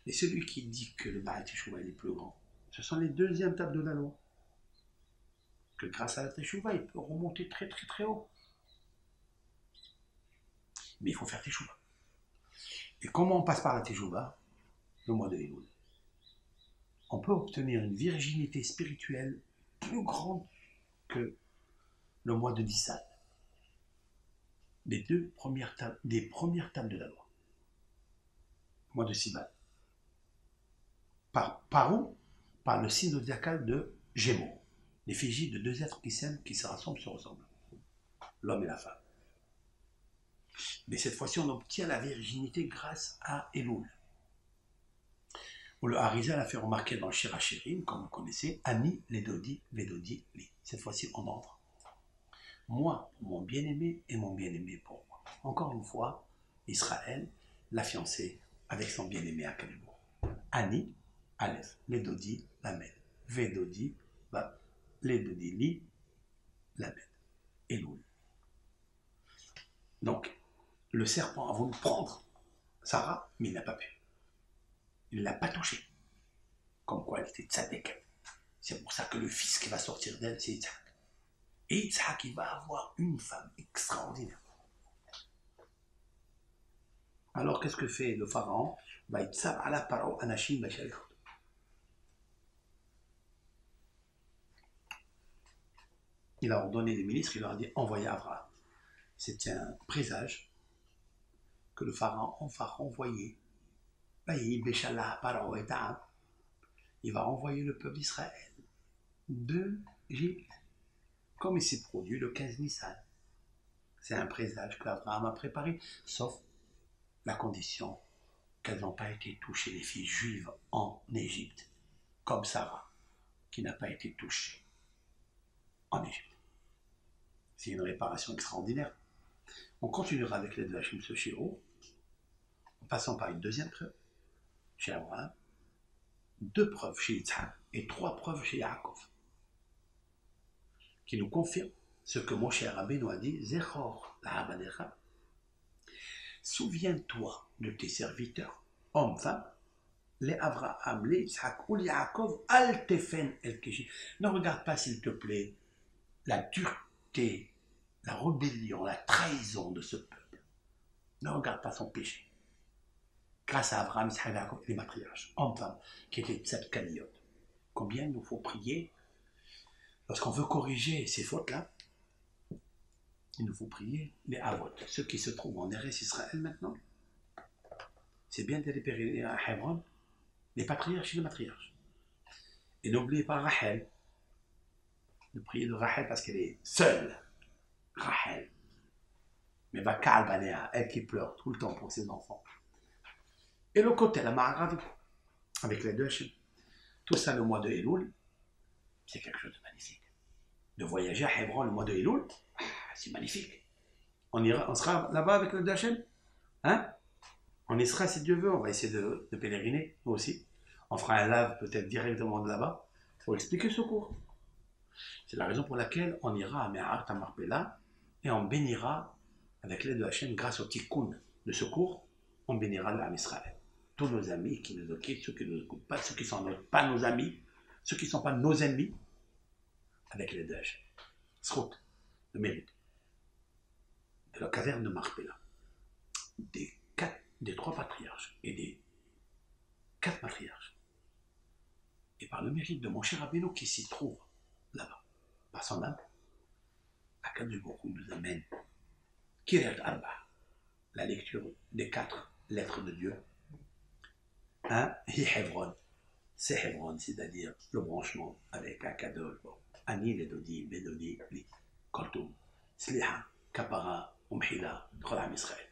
Et celui qui dit que le Baal teshuva il est plus grand, ce sont les deuxièmes tables de la loi. Que grâce à la teshuva, il peut remonter très très très haut. Mais il faut faire teshuva. Et comment on passe par la teshuva? Le mois de Elul. On peut obtenir une virginité spirituelle plus grande que le mois de Nissan. Des premières tables de la loi. Le mois de Sivan. Par où? Par le signe zodiacal de Gémeaux. L'effigie de deux êtres qui s'aiment, qui se rassemblent, se ressemblent. L'homme et la femme. Mais cette fois-ci, on obtient la virginité grâce à Elul. Où le Harizal l'a fait remarquer dans le Shir HaShirim, comme vous connaissez, Ani, Ledodi, Vedodi, Li. Cette fois-ci, on entre. Moi, pour mon bien-aimé et mon bien-aimé pour moi. Encore une fois, Israël, la fiancée avec son bien-aimé à Kalibur. Ani, Aleph, Ledodi, Lamed. Vedodi, Ledodi, Li, Lamed. Elul. Donc, le serpent a voulu prendre Sarah, mais il n'a pas pu. Il ne l'a pas touchée. Comme quoi elle était tzaddik. C'est pour ça que le fils qui va sortir d'elle, c'est Yitzhak. Et Yitzhak, il va avoir une femme extraordinaire. Alors, qu'est-ce que fait le pharaon? Il a ordonné les ministres, il leur a dit envoyez Abraham. C'est un présage que le pharaon va renvoyer. Il va renvoyer le peuple d'Israël d'Égypte, comme il s'est produit le 15 Nissan. C'est un présage qu'Abraham a préparé, sauf la condition qu'elles n'ont pas été touchées, les filles juives en Égypte, comme Sarah, qui n'a pas été touchée en Égypte. C'est une réparation extraordinaire. On continuera avec l'aide de la Hachim Soshiro, en passant par une deuxième preuve chez Abraham, 2 preuves chez Yitzhak et 3 preuves chez Yaakov, qui nous confirment ce que Moshe Rabbeinu a dit, Zechor la'avadecha, souviens-toi de tes serviteurs, hommes, femmes, les Abraham, les Yitzhak ou les Yaakov, al tefen el keshi. Ne regarde pas, s'il te plaît, la dureté, la rébellion, la trahison de ce peuple. Ne regarde pas son péché. grâce à Abraham, Isaac, Jacob, les matriarches, hommes, femmes, qui étaient tzadkaniyot. Combien il nous faut prier lorsqu'on veut corriger ces fautes-là? Il nous faut prier les Avot, ceux qui se trouvent en Eretz Israël maintenant. C'est bien d'aller pérégriner à Hebron, les patriarches et les matriarches. Et n'oubliez pas Rachel, de prier de Rachel parce qu'elle est seule. Rachel. Mais Bakal Banéa, elle qui pleure tout le temps pour ses enfants. Et le côté, la Ma'aravi, avec les deux Hachem. Tout ça le mois de Elul, c'est quelque chose de magnifique. De voyager à Hebron le mois de Elul, c'est magnifique. On sera là-bas avec le deux Hachem, hein? On y sera si Dieu veut, on va essayer de pèleriner, nous aussi. On fera un live peut-être directement de là-bas pour expliquer ce cours. C'est la raison pour laquelle on ira à Me'arat Marpella et on bénira avec l'aide de Hachem grâce au tikkun de ce cours, on bénira l'âme Israël. Tous nos amis qui nous écoutent, ceux qui ne nous écoutent pas, ceux qui ne sont pas nos amis, ceux qui ne sont pas nos ennemis, avec l'aide de Hachem. Srout, le mérite. De la caverne de Marpella. Des 3 patriarches et des 4 matriarches. Et par le mérite de mon cher Rabbeinu qui s'y trouve là-bas, par son âme, Akadosh Baruch Hu nous amène Kiryat Arba, la lecture des 4 lettres de Dieu. Hein? Hebron, c'est Hebron, c'est-à-dire le branchement avec Akadosh Baruch Hu. Ani Ledodi, Bedodi, Li, Koltum, Sliha, Kapara, Umhila, Cholam Israël.